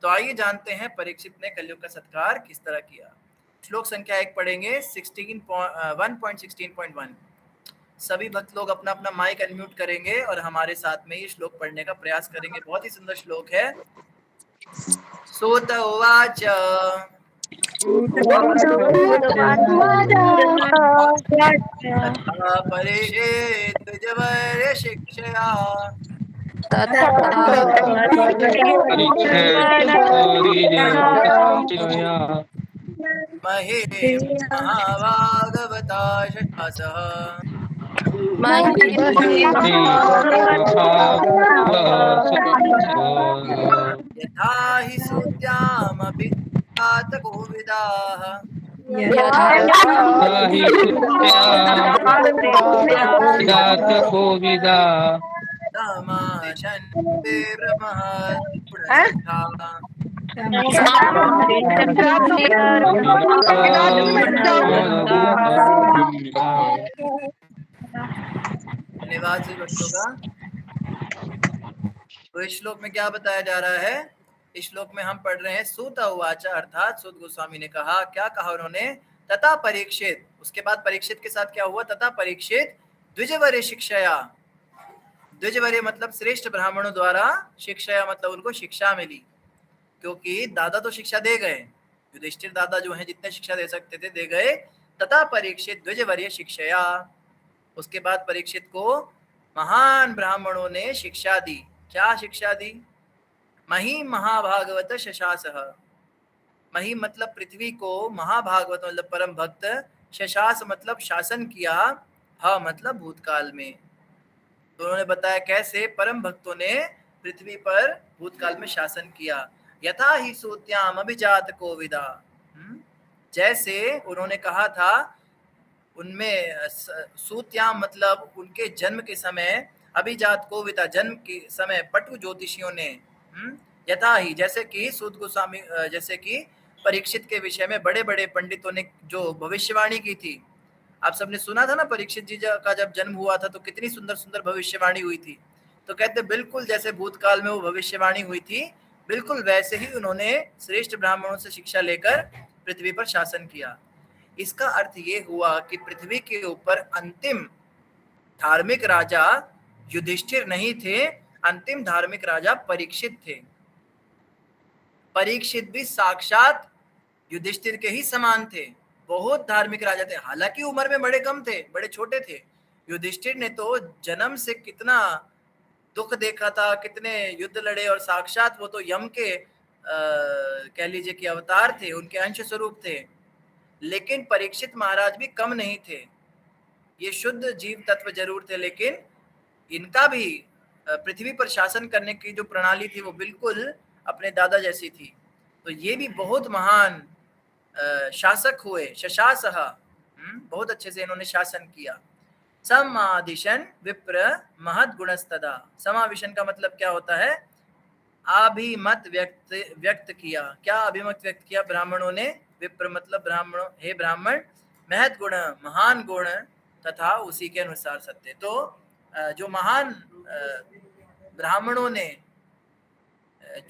तो आइए जानते हैं परीक्षित ने कलयुग का सत्कार किस तरह किया। श्लोक संख्या 1 पढ़ेंगे 1.16.1। सभी भक्त लोग अपना अपना माइक अनम्यूट करेंगे और हमारे साथ में ये श्लोक पढ़ने का प्रयास करेंगे। बहुत ही सुंदर श्लोक है। सूत उवाच तथा परेषेत् द्विजवर्य शिक्षया महे महाभागवता शठासः यथा हि सूत्यामपि कोविदाः तमाशन्ते धन्यवाद जी बच्चों का। तो इस श्लोक में क्या बताया जा रहा है? इस श्लोक में हम पढ़ रहे हैं सूत उवाच, अर्थात सूत गोस्वामी ने कहा। क्या कहा उन्होंने? तथा परीक्षित। उसके बाद परीक्षित के साथ क्या हुआ? तथा परीक्षित द्विजवर्य शिक्षया। द्विजवर्य मतलब श्रेष्ठ ब्राह्मणों द्वारा, शिक्षया मतलब उनको शिक्षा मिली, क्योंकि दादा तो शिक्षा दे गए, युधिष्ठिर दादा जो हैं जितने शिक्षा दे सकते थे दे गए। तथा परीक्षित द्विजवर्य शिक्षया। उसके बाद परीक्षित को महान ब्राह्मणों ने शिक्षा दी। क्या शिक्षा दी? मही महाभागवत शशासः। मही मतलब पृथ्वी को, महाभागवत मतलब परम भक्त, शशास मतलब शासन किया, हा मतलब भूतकाल में। तो उन्होंने बताया कैसे परम भक्तों ने पृथ्वी पर भूतकाल में शासन किया। यथा ही सूत्याम अभिजात कोविदा। जैसे उन्होंने कहा था उनमें, सूत्याम मतलब उनके जन्म के समय, अभिजात कोविदा जन्म के समय पटु ज्योतिषियों ने, यथा ही जैसे कि सूत गोस्वामी, जैसे कि परीक्षित के विषय में बड़े बड़े पंडितों ने जो भविष्यवाणी की थी। आप सबने सुना था ना, परीक्षित जी का जब जन्म हुआ था तो कितनी सुंदर सुंदर भविष्यवाणी हुई थी। तो कहते बिल्कुल जैसे भूतकाल में वो भविष्यवाणी हुई थी, बिल्कुल वैसे ही उन्होंने श्रेष्ठ ब्राह्मणों से शिक्षा लेकर पृथ्वी पर शासन किया। इसका अर्थ ये हुआ कि पृथ्वी के ऊपर अंतिम धार्मिक राजा युधिष्ठिर नहीं थे, अंतिम धार्मिक राजा परीक्षित थे। परीक्षित भी साक्षात युधिष्ठिर के ही समान थे, बहुत धार्मिक राजा थे। हालांकि उम्र में बड़े कम थे, बड़े छोटे थे। युधिष्ठिर ने तो जन्म से कितना दुख देखा था, कितने युद्ध लड़े, और साक्षात वो तो यम के कह लीजिए कि अवतार थे, उनके अंश स्वरूप थे। लेकिन परीक्षित महाराज भी कम नहीं थे। ये शुद्ध जीव तत्व जरूर थे, लेकिन इनका भी पृथ्वी पर शासन करने की जो प्रणाली थी वो बिल्कुल अपने दादा जैसी थी। तो ये भी बहुत महान शासक हुए। शशासः, बहुत अच्छे से इन्होंने शासन किया। समादिशन विप्र महद गुणस्तदा। समाविशन का मतलब क्या होता है? अभिमत व्यक्त किया। क्या अभिमत व्यक्त किया ब्राह्मणों ने? विप्र मतलब ब्राह्मणों, हे ब्राह्मण, महद गुण महान गुण, तथा उसी के अनुसार सत्य। तो जो महान ब्राह्मणों ने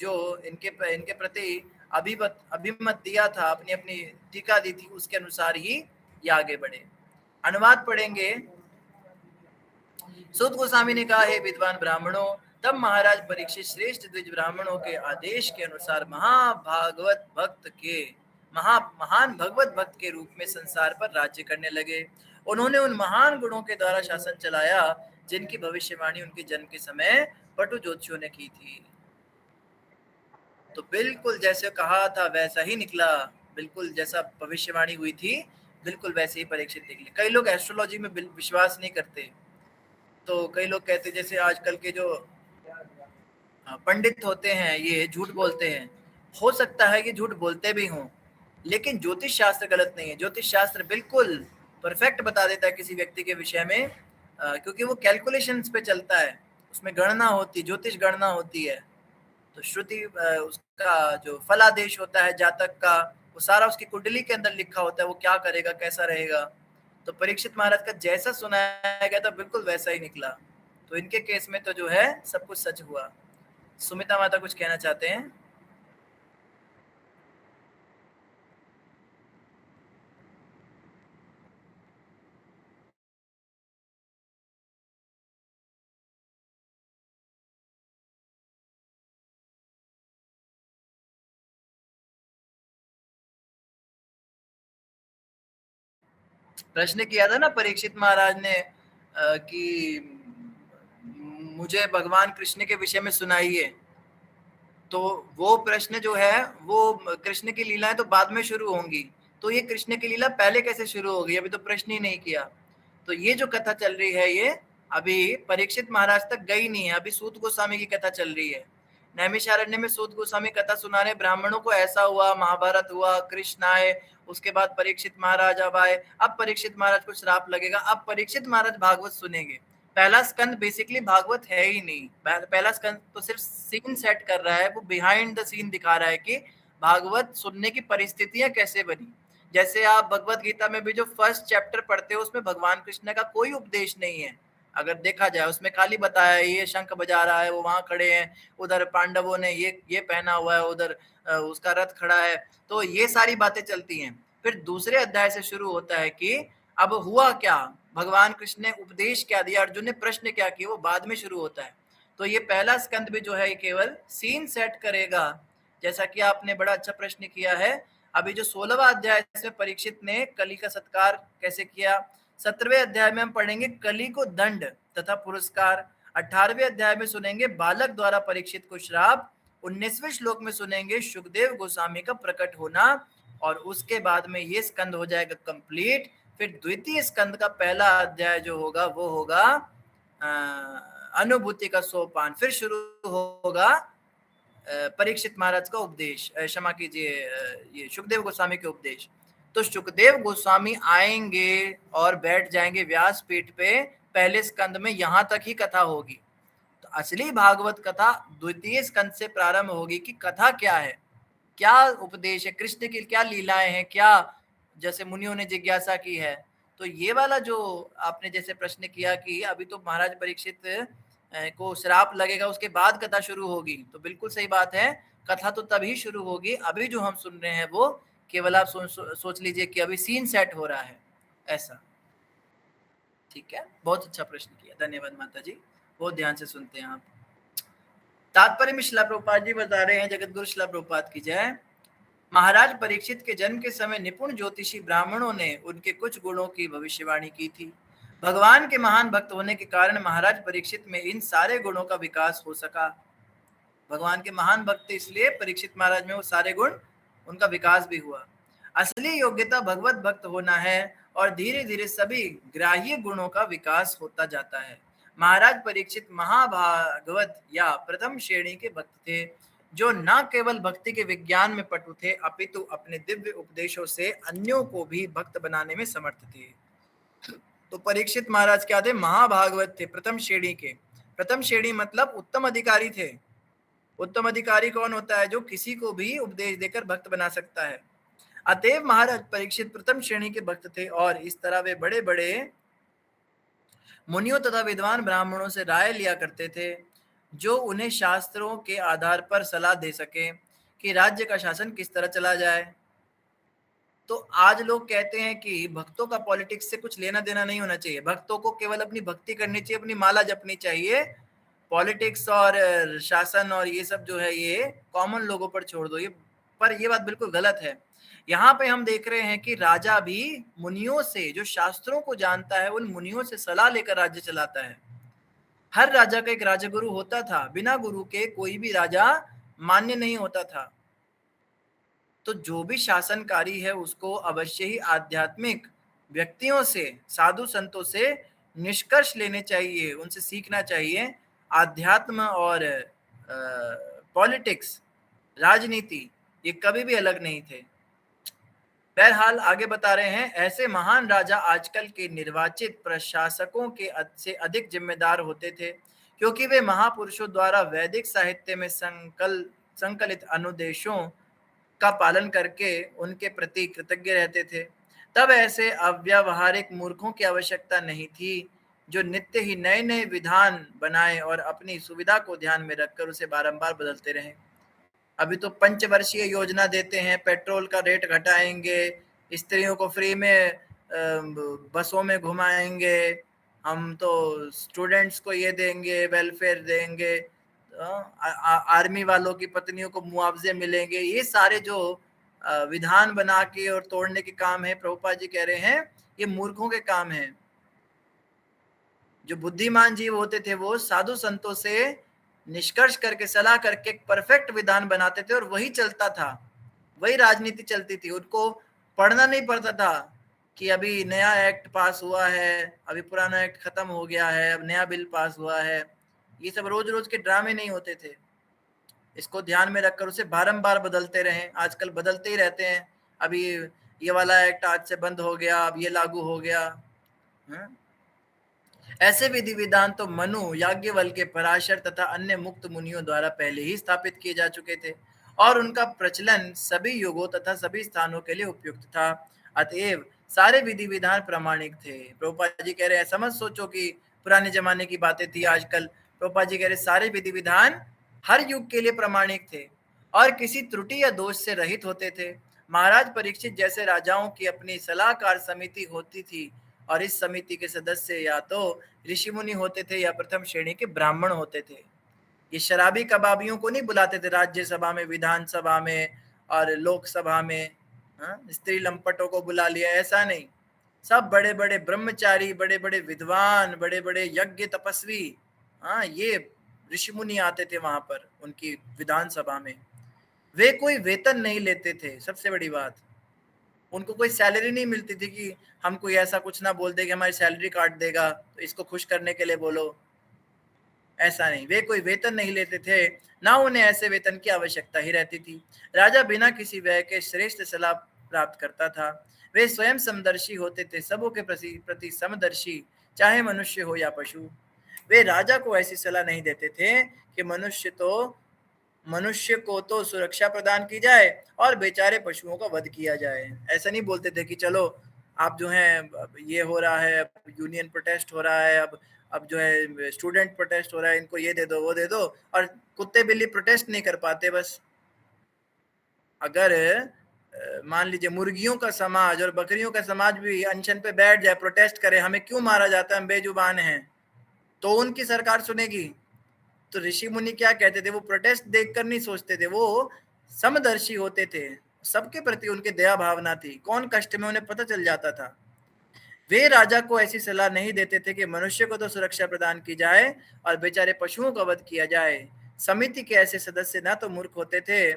जो इनके प्रति अभिमत दिया था, अपनी अपनी टीका दी थी, उसके अनुसार ही ये आगे बढ़े। अनुवाद पढ़ेंगे। सूत गोस्वामी ने कहा, हे विद्वान ब्राह्मणों, तब महाराज परीक्षित श्रेष्ठ द्विज ब्राह्मणों के आदेश के अनुसार महान भगवत भक्त के रूप में संसार पर राज्य करने लगे। उन्होंने उन महान गुणों के द्वारा शासन चलाया जिनकी भविष्यवाणी उनके जन्म के समय पटु ज्योतिषियों ने की थी। तो बिल्कुल जैसे कहा था वैसा ही निकला, बिल्कुल जैसा भविष्यवाणी हुई थी बिल्कुल वैसे ही परीक्षित निकले। कई लोग एस्ट्रोलॉजी में विश्वास नहीं करते, तो कई लोग कहते जैसे आजकल के जो पंडित होते हैं ये झूठ बोलते हैं। हो सकता है कि झूठ बोलते भी हों, लेकिन ज्योतिष शास्त्र गलत नहीं है। ज्योतिष शास्त्र बिल्कुल परफेक्ट बता देता है किसी व्यक्ति के विषय में, क्योंकि वो कैलकुलेशंस पे चलता है, उसमें गणना होती, ज्योतिष गणना होती है। तो श्रुति, उसका जो फलादेश होता है जातक का, वो सारा उसकी कुंडली के अंदर लिखा होता है, वो क्या करेगा, कैसा रहेगा। तो परीक्षित महाराज का जैसा सुनाया गया था बिल्कुल वैसा ही निकला। तो इनके केस में तो जो है सब कुछ सच हुआ। सुमिता माता कुछ कहना चाहते हैं? प्रश्न किया था ना परीक्षित महाराज ने कि मुझे भगवान कृष्ण के विषय में सुनाइए, तो वो प्रश्न जो है वो कृष्ण की लीलाएं तो बाद में शुरू होंगी, तो ये कृष्ण की लीला पहले कैसे शुरू होगी, अभी तो प्रश्न ही नहीं किया। तो ये जो कथा चल रही है ये अभी परीक्षित महाराज तक गई नहीं है, अभी सूत गोस्वामी की कथा चल रही है। नैमिषारण्य में सूत गोस्वामी कथा सुना रहे, ब्राह्मणों को ऐसा हुआ, महाभारत हुआ, कृष्ण आए, उसके बाद परीक्षित महाराज अब आए, अब परीक्षित महाराज को श्राप लगेगा, अब परीक्षित महाराज भागवत सुनेंगे। पहला स्कंद बेसिकली भागवत है ही नहीं, पहला स्कंद तो सिर्फ सीन सेट कर रहा है, वो बिहाइंड द सीन दिखा रहा है कि भागवत सुनने की परिस्थितियां कैसे बनी। जैसे आप भगवत गीता में भी जो फर्स्ट चैप्टर पढ़ते हो उसमें भगवान कृष्ण का कोई उपदेश नहीं है, अगर देखा जाए उसमें खाली बताया है ये शंख बजा रहा है, वो वहां खड़े हैं, उधर पांडवों ने ये पहना हुआ है, उधर उसका रथ खड़ा है, तो ये सारी बातें चलती हैं। फिर दूसरे अध्याय से शुरू होता है कि अब हुआ क्या, भगवान कृष्ण ने उपदेश क्या दिया, अर्जुन ने प्रश्न क्या किया, वो बाद में शुरू होता है। तो ये पहला स्कंद भी जो है ये केवल सीन सेट करेगा, जैसा कि आपने बड़ा अच्छा प्रश्न किया है। अभी जो 16वां अध्याय इसमें परीक्षित ने कली का सत्कार कैसे किया, 17वें अध्याय में हम पढ़ेंगे कली को दंड तथा पुरस्कार, 18वें अध्याय में सुनेंगे बालक द्वारा परीक्षित को श्राप, 19वें श्लोक में सुनेंगे सुखदेव गोस्वामी का प्रकट होना, और उसके बाद में ये स्कंद हो जाएगा कंप्लीट। फिर द्वितीय स्कंद का पहला अध्याय जो होगा वो होगा अनुभूति का सोपान, फिर शुरू होगा परीक्षित महाराज का उपदेश, क्षमा कीजिए ये सुखदेव गोस्वामी के उपदेश। तो सुखदेव गोस्वामी आएंगे और बैठ जाएंगे व्यास पीठ पे, पहले स्कंद में यहां तक ही कथा होगी। तो असली भागवत कथा द्वितीय स्कंद से प्रारंभ होगी कि कथा क्या है, क्या उपदेश है, कृष्ण की क्या लीलाएं हैं, क्या जैसे मुनियों ने जिज्ञासा की है। तो ये वाला जो आपने जैसे प्रश्न किया कि अभी तो महाराज परीक्षित को श्राप लगेगा उसके बाद कथा शुरू होगी, तो बिल्कुल सही बात है, कथा तो तभी शुरू होगी, अभी जो हम सुन रहे हैं वो केवल आप सोच लीजिए कि अभी सीन सेट हो रहा है ऐसा। ठीक है, बहुत अच्छा प्रश्न किया, धन्यवाद माता जी, बहुत ध्यान से सुनते हैं आप। तात्पर्य में शिला प्रभुपाद जी बता रहे हैं, जगत गुरु शिला प्रभुपाद की जय। महाराज परीक्षित के जन्म के समय निपुण ज्योतिषी ब्राह्मणों ने उनके कुछ गुणों की भविष्यवाणी की थी। भगवान के महान भक्त होने के कारण महाराज परीक्षित में इन सारे गुणों का विकास हो सका। भगवान के महान भक्त इसलिए परीक्षित महाराज में वो सारे गुण, उनका विकास भी हुआ। असली योग्यता भगवत भक्त होना है और धीरे धीरे सभी ग्राह्य गुणों का विकास होता जाता है। महाराज परीक्षित महाभागवत या प्रथम श्रेणी के भक्त थे, जो न केवल भक्ति के विज्ञान में पटु थे अपितु अपने दिव्य उपदेशों से अन्यों को भी भक्त बनाने में समर्थ थे। तो परीक्षित महाराज क्या थे, महाभागवत थे, प्रथम श्रेणी के। प्रथम श्रेणी मतलब उत्तम अधिकारी थे। उत्तम अधिकारी कौन होता है, जो किसी को भी उपदेश देकर भक्त बना सकता है। अतएव महाराज परीक्षित प्रथम श्रेणी के भक्त थे और इस तरह वे बड़े बड़े मुनियों तथा विद्वान ब्राह्मणों से राय लिया करते थे, जो उन्हें शास्त्रों के आधार पर सलाह दे सके कि राज्य का शासन किस तरह चला जाए। तो आज लोग कहते हैं कि भक्तों का पॉलिटिक्स से कुछ लेना देना नहीं होना चाहिए, भक्तों को केवल अपनी भक्ति करनी चाहिए, अपनी माला जपनी चाहिए, पॉलिटिक्स और शासन और ये सब जो है ये कॉमन लोगों पर छोड़ दो। पर ये बात बिल्कुल गलत है। यहाँ पे हम देख रहे हैं कि राजा भी मुनियों से, जो शास्त्रों को जानता है, उन मुनियों से सलाह लेकर राज्य चलाता है। हर राजा का एक राजगुरु होता था, बिना गुरु के कोई भी राजा मान्य नहीं होता था। तो जो भी शासनकारी है उसको अवश्य ही आध्यात्मिक व्यक्तियों से, साधु संतों से निष्कर्ष लेने चाहिए, उनसे सीखना चाहिए। आध्यात्म और पॉलिटिक्स, राजनीति, ये कभी भी अलग नहीं थे। बहरहाल आगे बता रहे हैं, ऐसे महान राजा आजकल के निर्वाचित प्रशासकों के से अधिक जिम्मेदार होते थे, क्योंकि वे महापुरुषों द्वारा वैदिक साहित्य में संकलित अनुदेशों का पालन करके उनके प्रति कृतज्ञ रहते थे। तब ऐसे अव्यावहारिक मूर्खों की आवश्यकता नहीं थी, जो नित्य ही नए नए विधान बनाए और अपनी सुविधा को ध्यान में रखकर उसे बारंबार बदलते रहें। अभी तो पंचवर्षीय योजना देते हैं, पेट्रोल का रेट घटाएंगे, स्त्रियों को फ्री में बसों में घुमाएंगे, हम तो स्टूडेंट्स को ये देंगे, वेलफेयर देंगे, आर्मी वालों की पत्नियों को मुआवजे मिलेंगे। ये सारे जो विधान बना के और तोड़ने के काम है, प्रभुपाद जी कह रहे हैं ये मूर्खों के काम है। जो बुद्धिमान जीव होते थे वो साधु संतों से निष्कर्ष करके सलाह करके एक परफेक्ट विधान बनाते थे और वही चलता था, वही राजनीति चलती थी। उनको पढ़ना नहीं पड़ता था कि अभी नया एक्ट पास हुआ है, अभी पुराना एक्ट खत्म हो गया है, अब नया बिल पास हुआ है। ये सब रोज रोज के ड्रामे नहीं होते थे। इसको ध्यान में रखकर उसे बारंबार बदलते रहें। आजकल बदलते ही रहते हैं, अभी ये वाला एक्ट आज से बंद हो गया, अब ये लागू हो गया। ऐसे विधि विधान तो मनु, याज्ञवल्क्य, पराशर तथा अन्य मुक्त मुनियों द्वारा पहले ही स्थापित किए जा चुके थे और उनका प्रचलन सभी युगों तथा सभी स्थानों के लिए उपयुक्त था। अतएव सारे विधि विधान प्रामाणिक थे। प्रभुपाद जी कह रहे हैं, समझ सोचो कि पुराने जमाने की बातें थी आजकल। प्रभुपाद जी कह रहे सारे विधि विधान हर युग के लिए प्रामाणिक थे और किसी त्रुटि या दोष से रहित होते थे। महाराज परीक्षित जैसे राजाओं की अपनी सलाहकार समिति होती थी और इस समिति के सदस्य या तो ऋषि मुनि होते थे या प्रथम श्रेणी के ब्राह्मण होते थे। ये शराबी कबाबियों को नहीं बुलाते थे राज्यसभा में, विधानसभा में और लोकसभा में। स्त्री लंपटों को बुला लिया, ऐसा नहीं। सब बड़े बड़े ब्रह्मचारी, बड़े बड़े विद्वान, बड़े बड़े यज्ञ तपस्वी, ये ऋषि मुनि आते थे वहां पर उनकी विधानसभा में। वे कोई वेतन नहीं लेते थे, सबसे बड़ी बात। उनको कोई सैलरी नहीं मिलती थी कि हम कोई ऐसा कुछ ना बोल दे कि हमारी सैलरी काट देगा तो इसको खुश करने के लिए बोलो, ऐसा नहीं। वे कोई वेतन नहीं लेते थे, ना उन्हें ऐसे वेतन की आवश्यकता ही रहती थी। राजा बिना किसी व्यय के श्रेष्ठ सलाह प्राप्त करता था। वे स्वयं समदर्शी होते थे, सबों के प्रति समदर्शी, चाहे मनुष्य हो या पशु। वे राजा को ऐसी सलाह नहीं देते थे कि मनुष्य को तो सुरक्षा प्रदान की जाए और बेचारे पशुओं का वध किया जाए। ऐसा नहीं बोलते थे कि चलो आप जो है, ये हो रहा है, यूनियन प्रोटेस्ट हो रहा है, अब जो है स्टूडेंट प्रोटेस्ट हो रहा है, इनको ये दे दो वो दे दो, और कुत्ते बिल्ली प्रोटेस्ट नहीं कर पाते। बस अगर मान लीजिए मुर्गियों का समाज और बकरियों का समाज भी अनशन पे बैठ जाए, प्रोटेस्ट करे, हमें क्यों मारा जाता है, हम बेजुबान हैं, तो उनकी सरकार सुनेगी। तो ऋषि मुनि क्या कहते थे, वो प्रोटेस्ट देखकर नहीं सोचते थे, वो समदर्शी होते थे, सबके प्रति उनके दया भावना थी। कौन कष्ट में उन्हें पता चल जाता था। वे राजा को ऐसी सलाह नहीं देते थे कि मनुष्य को तो सुरक्षा प्रदान की जाए और बेचारे पशुओं का वध किया जाए। समिति के ऐसे सदस्य ना तो मूर्ख होते थे,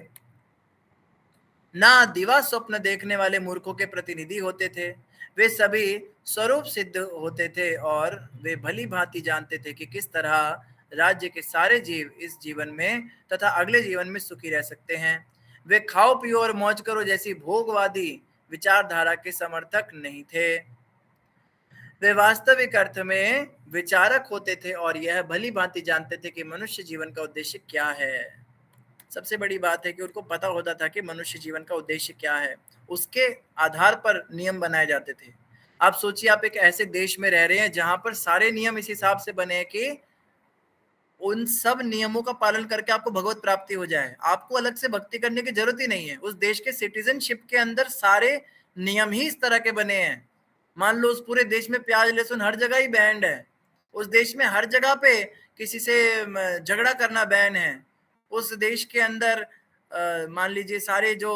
ना दिवा स्वप्न देखने वाले मूर्खों के प्रतिनिधि होते थे। वे सभी स्वरूप सिद्ध होते थे और वे भली भांति जानते थे कि किस तरह राज्य के सारे जीव इस जीवन में तथा अगले जीवन में सुखी रह सकते हैं। वे खाओ पियो और मौज करो जैसी भोगवादी विचारधारा के समर्थक नहीं थे। वे वास्तविक अर्थ में विचारक होते थे और यह भली भांति जानते थे कि मनुष्य जीवन का उद्देश्य क्या है। सबसे बड़ी बात है कि उनको पता होता था कि मनुष्य जीवन का उद्देश्य क्या है, उसके आधार पर नियम बनाए जाते थे। आप सोचिए, आप एक ऐसे देश में रह रहे हैं जहां पर सारे नियम इस हिसाब से बने हैं कि उन सब नियमों का पालन करके आपको भगवत प्राप्ति हो जाए। आपको अलग से भक्ति करने की जरूरत ही नहीं है। उस देश के सिटीजनशिप के अंदर सारे नियम ही इस तरह के बने हैं। मान लो उस पूरे देश में प्याज लहसुन हर जगह ही बैंड है। उस देश में हर जगह पे किसी से झगड़ा करना बैन है। उस देश के अंदर मान लीजिए सारे जो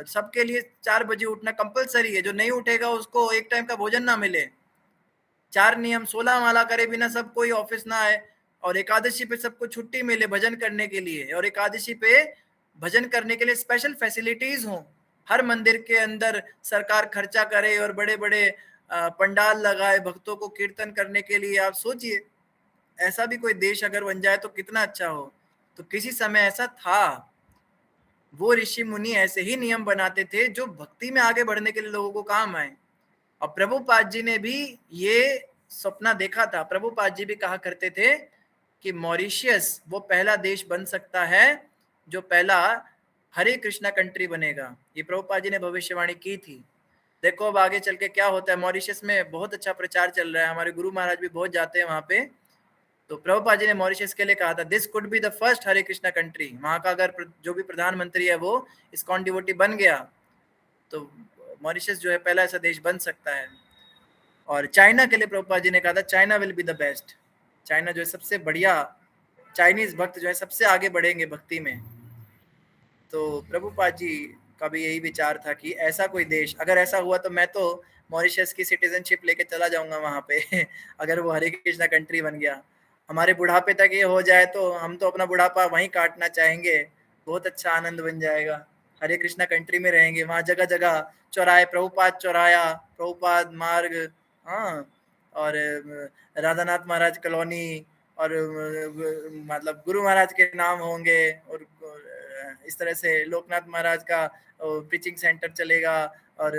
सबके लिए 4 बजे उठना कंपलसरी है, जो नहीं उठेगा उसको एक टाइम का भोजन ना मिले। 4 नियम, 16 माला करे बिना सब कोई ऑफिस ना आए, और एकादशी पे सबको छुट्टी मिले भजन करने के लिए, और एकादशी पे भजन करने के लिए स्पेशल फैसिलिटीज हों। हर मंदिर के अंदर सरकार खर्चा करे और बड़े बड़े पंडाल लगाए भक्तों को कीर्तन करने के लिए। आप सोचिए, ऐसा भी कोई देश अगर बन जाए तो कितना अच्छा हो। तो किसी समय ऐसा था, वो ऋषि मुनि ऐसे ही नियम बनाते थे जो भक्ति में आगे बढ़ने के लिए लोगों को काम आए। और प्रभुपाद जी ने भी ये सपना देखा था। प्रभुपाद जी भी कहा करते थे कि मॉरिशियस वो पहला देश बन सकता है जो पहला हरे कृष्णा कंट्री बनेगा। ये प्रभुपाद जी ने भविष्यवाणी की थी। देखो अब आगे चल के क्या होता है। मॉरिशस में बहुत अच्छा प्रचार चल रहा है, हमारे गुरु महाराज भी बहुत जाते हैं वहां पे। तो प्रभुपाद जी ने मॉरिशस के लिए कहा था, this could be the first Hare Krishna country. वहां का अगर जो भी प्रधानमंत्री है वो इस्कॉन डिवोटी बन गया तो मॉरिशस जो है पहला ऐसा देश बन सकता है। और चाइना के लिए प्रभुपाद जी ने कहा था, China will be the best. China जो है सबसे बढ़िया, चाइनीज भक्त जो है सबसे आगे बढ़ेंगे भक्ति में। तो प्रभुपाद जी का भी यही विचार था कि ऐसा कोई देश, अगर ऐसा हुआ तो मैं तो मॉरिशस की सिटीजनशिप लेके चला जाऊंगा वहां पे अगर वो हरे कृष्णा कंट्री बन गया। हमारे बुढ़ापे तक ये हो जाए तो हम तो अपना बुढ़ापा वहीं काटना चाहेंगे। बहुत अच्छा आनंद बन जाएगा। हरे कृष्णा कंट्री में रहेंगे, वहाँ जगह जगह चौराहे, प्रभुपाद चौराया, प्रभुपाद मार्ग, हाँ, और राधानाथ महाराज कॉलोनी, और मतलब गुरु महाराज के नाम होंगे, और इस तरह से लोकनाथ महाराज का प्रीचिंग सेंटर चलेगा, और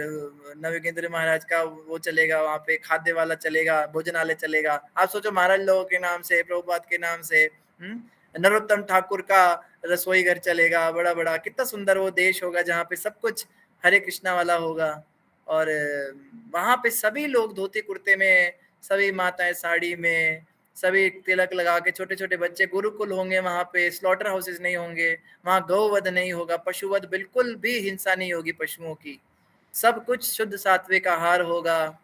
नवयोगेंद्र महाराज का वो चलेगा, वहाँ पे खाद्य वाला चलेगा, भोजनालय चलेगा। आप सोचो, महाराज लोगों के नाम से, प्रभुपाद के नाम से, नरोत्तम ठाकुर का रसोई घर चलेगा, बड़ा बड़ा, कितना सुंदर वो देश होगा जहाँ पे सब कुछ हरे कृष्णा वाला होगा। और वहाँ पे सभी लोग धोती कुर्ते में, सभी माताएं साड़ी में, सभी तिलक लगा के, छोटे छोटे बच्चे, गुरुकुल होंगे वहाँ पे, स्लॉटर हाउसेस नहीं होंगे, वहाँ गौवध नहीं होगा, पशुवध, बिल्कुल भी हिंसा नहीं होगी पशुओं की, सब कुछ शुद्ध सात्विक आहार होगा।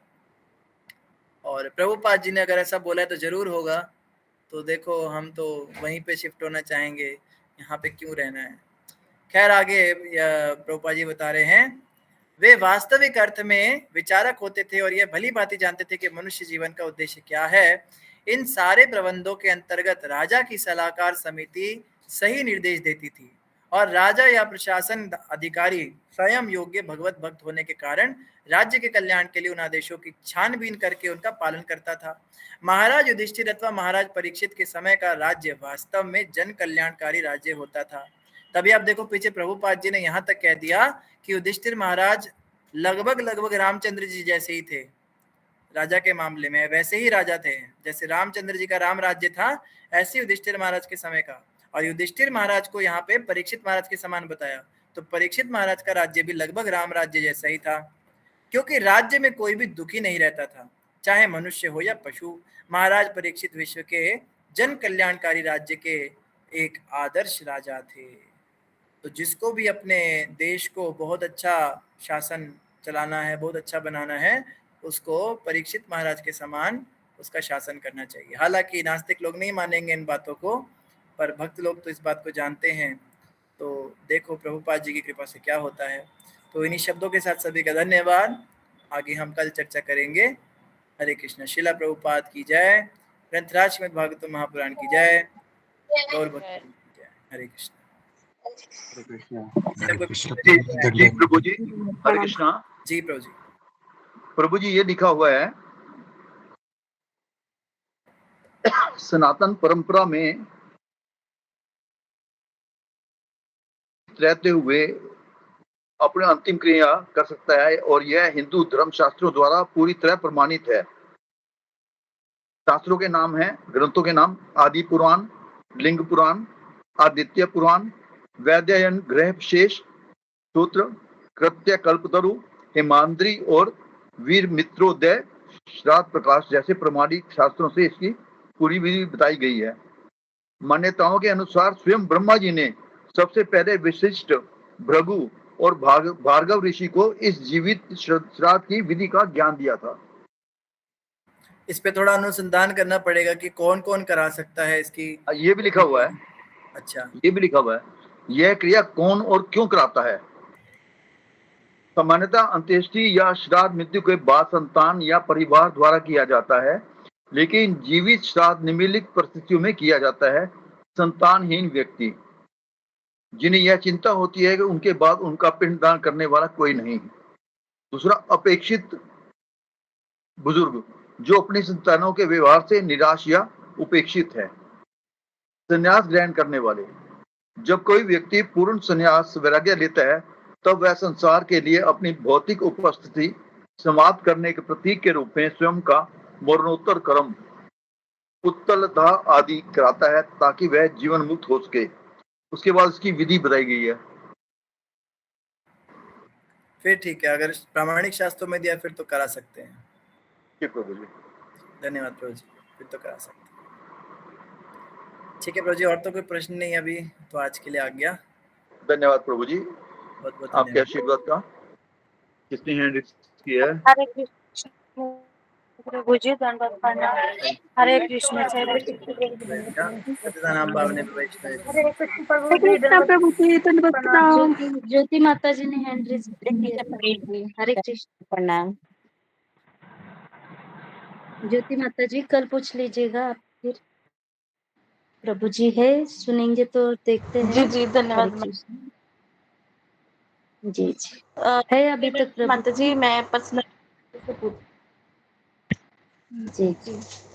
और प्रभुपाद जी ने अगर ऐसा बोला है तो जरूर होगा। तो देखो, हम तो वहीं पे शिफ्ट होना चाहेंगे, यहाँ पे क्यों रहना है। खैर, आगे प्रभुपाद जी बता रहे हैं, वे वास्तविक अर्थ में विचारक होते थे और यह भली भांति जानते थे कि मनुष्य जीवन का उद्देश्य क्या है। इन सारे प्रबंधों के अंतर्गत राजा की सलाहकार समिति सही निर्देश देती थी और राजा या प्रशासन अधिकारी स्वयं योग्य भगवत भक्त होने के कारण राज्य के कल्याण के लिए उन आदेशों की छानबीन करके उनका पालन करता था। महाराज युधिष्ठिर अथवा महाराज परीक्षित के समय का राज्य वास्तव में जन कल्याणकारी राज्य होता था। तभी आप देखो, पीछे प्रभुपाद जी ने यहाँ तक कह दिया कि युधिष्ठिर महाराज लगभग रामचंद्र जी जैसे ही थे राजा के मामले में, वैसे ही राजा थे जैसे रामचंद्र जी का राम राज्य था, ऐसे युधिष्ठिर महाराज के समय का। और युधिष्ठिर महाराज को यहाँ पे परीक्षित महाराज के समान बताया, तो परीक्षित महाराज का राज्य भी लगभग राम राज्य जैसा ही था, क्योंकि राज्य में कोई भी दुखी नहीं रहता था, चाहे मनुष्य हो या पशु। महाराज परीक्षित विश्व के जन कल्याणकारी राज्य के एक आदर्श राजा थे। तो जिसको भी अपने देश को बहुत अच्छा शासन चलाना है, बहुत अच्छा बनाना है, उसको परीक्षित महाराज के समान उसका शासन करना चाहिए। हालांकि नास्तिक लोग नहीं मानेंगे इन बातों को, पर भक्त लोग तो इस बात को जानते हैं। तो देखो प्रभुपाद जी की कृपा से क्या होता है। तो इन्हीं शब्दों के साथ सभी का धन्यवाद। आगे हम कल चर्चा करेंगे। हरे कृष्ण। शिला प्रभुपाद की जय। ग्रंथराज श्रीमद् भागवतम महापुराण की जय। गौर भक्त की जय। हरे कृष्ण। जी प्रभु जी, हरे कृष्णा। जी प्रभु जी। प्रभु जी, ये लिखा हुआ है, सनातन परंपरा में रहते हुए अपने अंतिम क्रिया कर सकता है और यह हिंदू धर्म शास्त्रों द्वारा पूरी तरह प्रमाणित है। शास्त्रों के नाम हैं, ग्रंथों के नाम, आदि पुराण, लिंग पुराण, आदित्य पुराण, वैद्यायन ग्रह विशेष, सूत्र, कृत्य कल्पतरु, हेमांद्री और वीर मित्रोदय, श्राद्ध प्रकाश जैसे प्रमाणिक शास्त्रों से इसकी पूरी विधि बताई गई है। मान्यताओं के अनुसार स्वयं ब्रह्मा जी ने सबसे पहले विशिष्ट, भृगु और भार्गव ऋषि को इस जीवित श्राद्ध की विधि का ज्ञान दिया था। इस पे थोड़ा अनुसंधान करना पड़ेगा कि कौन कौन करा सकता है इसकी। ये भी लिखा हुआ है। अच्छा, ये भी लिखा हुआ है, यह क्रिया कौन और क्यों कराता है। सामान्यतः अंत्येष्टि या श्राद्ध मृत्यु के बाद संतान या परिवार द्वारा किया जाता है, लेकिन जीवित श्राद्ध निम्नलिखित परिस्थितियों में किया जाता है। संतानहीन व्यक्ति जिन्हें यह चिंता होती है कि उनके बाद उनका पिंडदान करने वाला कोई नहीं। दूसरा, अपेक्षित बुजुर्ग जो अपनी संतानों के व्यवहार से निराश या उपेक्षित है। संन्यास ग्रहण करने वाले, जब कोई व्यक्ति पूर्ण संन्यास वैराग्य लेता है तब वह संसार के लिए अपनी भौतिक उपस्थिति समाप्त करने के प्रतीक के रूप में स्वयं का मरणोत्तर कर्म, उत्तलदाह आदि कराता है ताकि वह जीवन मुक्त हो सके। उसके बाद इसकी विधि बताई गई है। फिर ठीक है, अगर प्रामाणिक शास्त्रों में दिया फिर तो करा सकते हैं। ठीक प्रभु जी, धन्यवाद प्रभु जी, फिर तो करा सकते हैं। ठीक है प्रभु जी, और तो कोई प्रश्न नहीं अभी, तो आज के लिए आ गया। धन्यवाद प्रभु जी, बहुत बहुत आपके आशीर्वाद का। कितनी हैंड की है? हरे कृष्ण प्रभु जी, धन्यवाद प्रणाम। हरे कृष्ण नाम भावने प्रभु जी, धन्यवाद प्रणाम। ज्योति माता जी ने हैंड रेज किया है। हरे कृष्ण। प्रणाम। ज्योति माता जी कल पूछ लीजिएगा आप फिर। प्रभु जी है, सुनेंगे तो देखते जी हैं। जी हरे धन्यवाद कृष्ण। जी जी अ, है अभी तक प्रभु माता जी। जी मैं पर्सनल से पूछ जी जी जी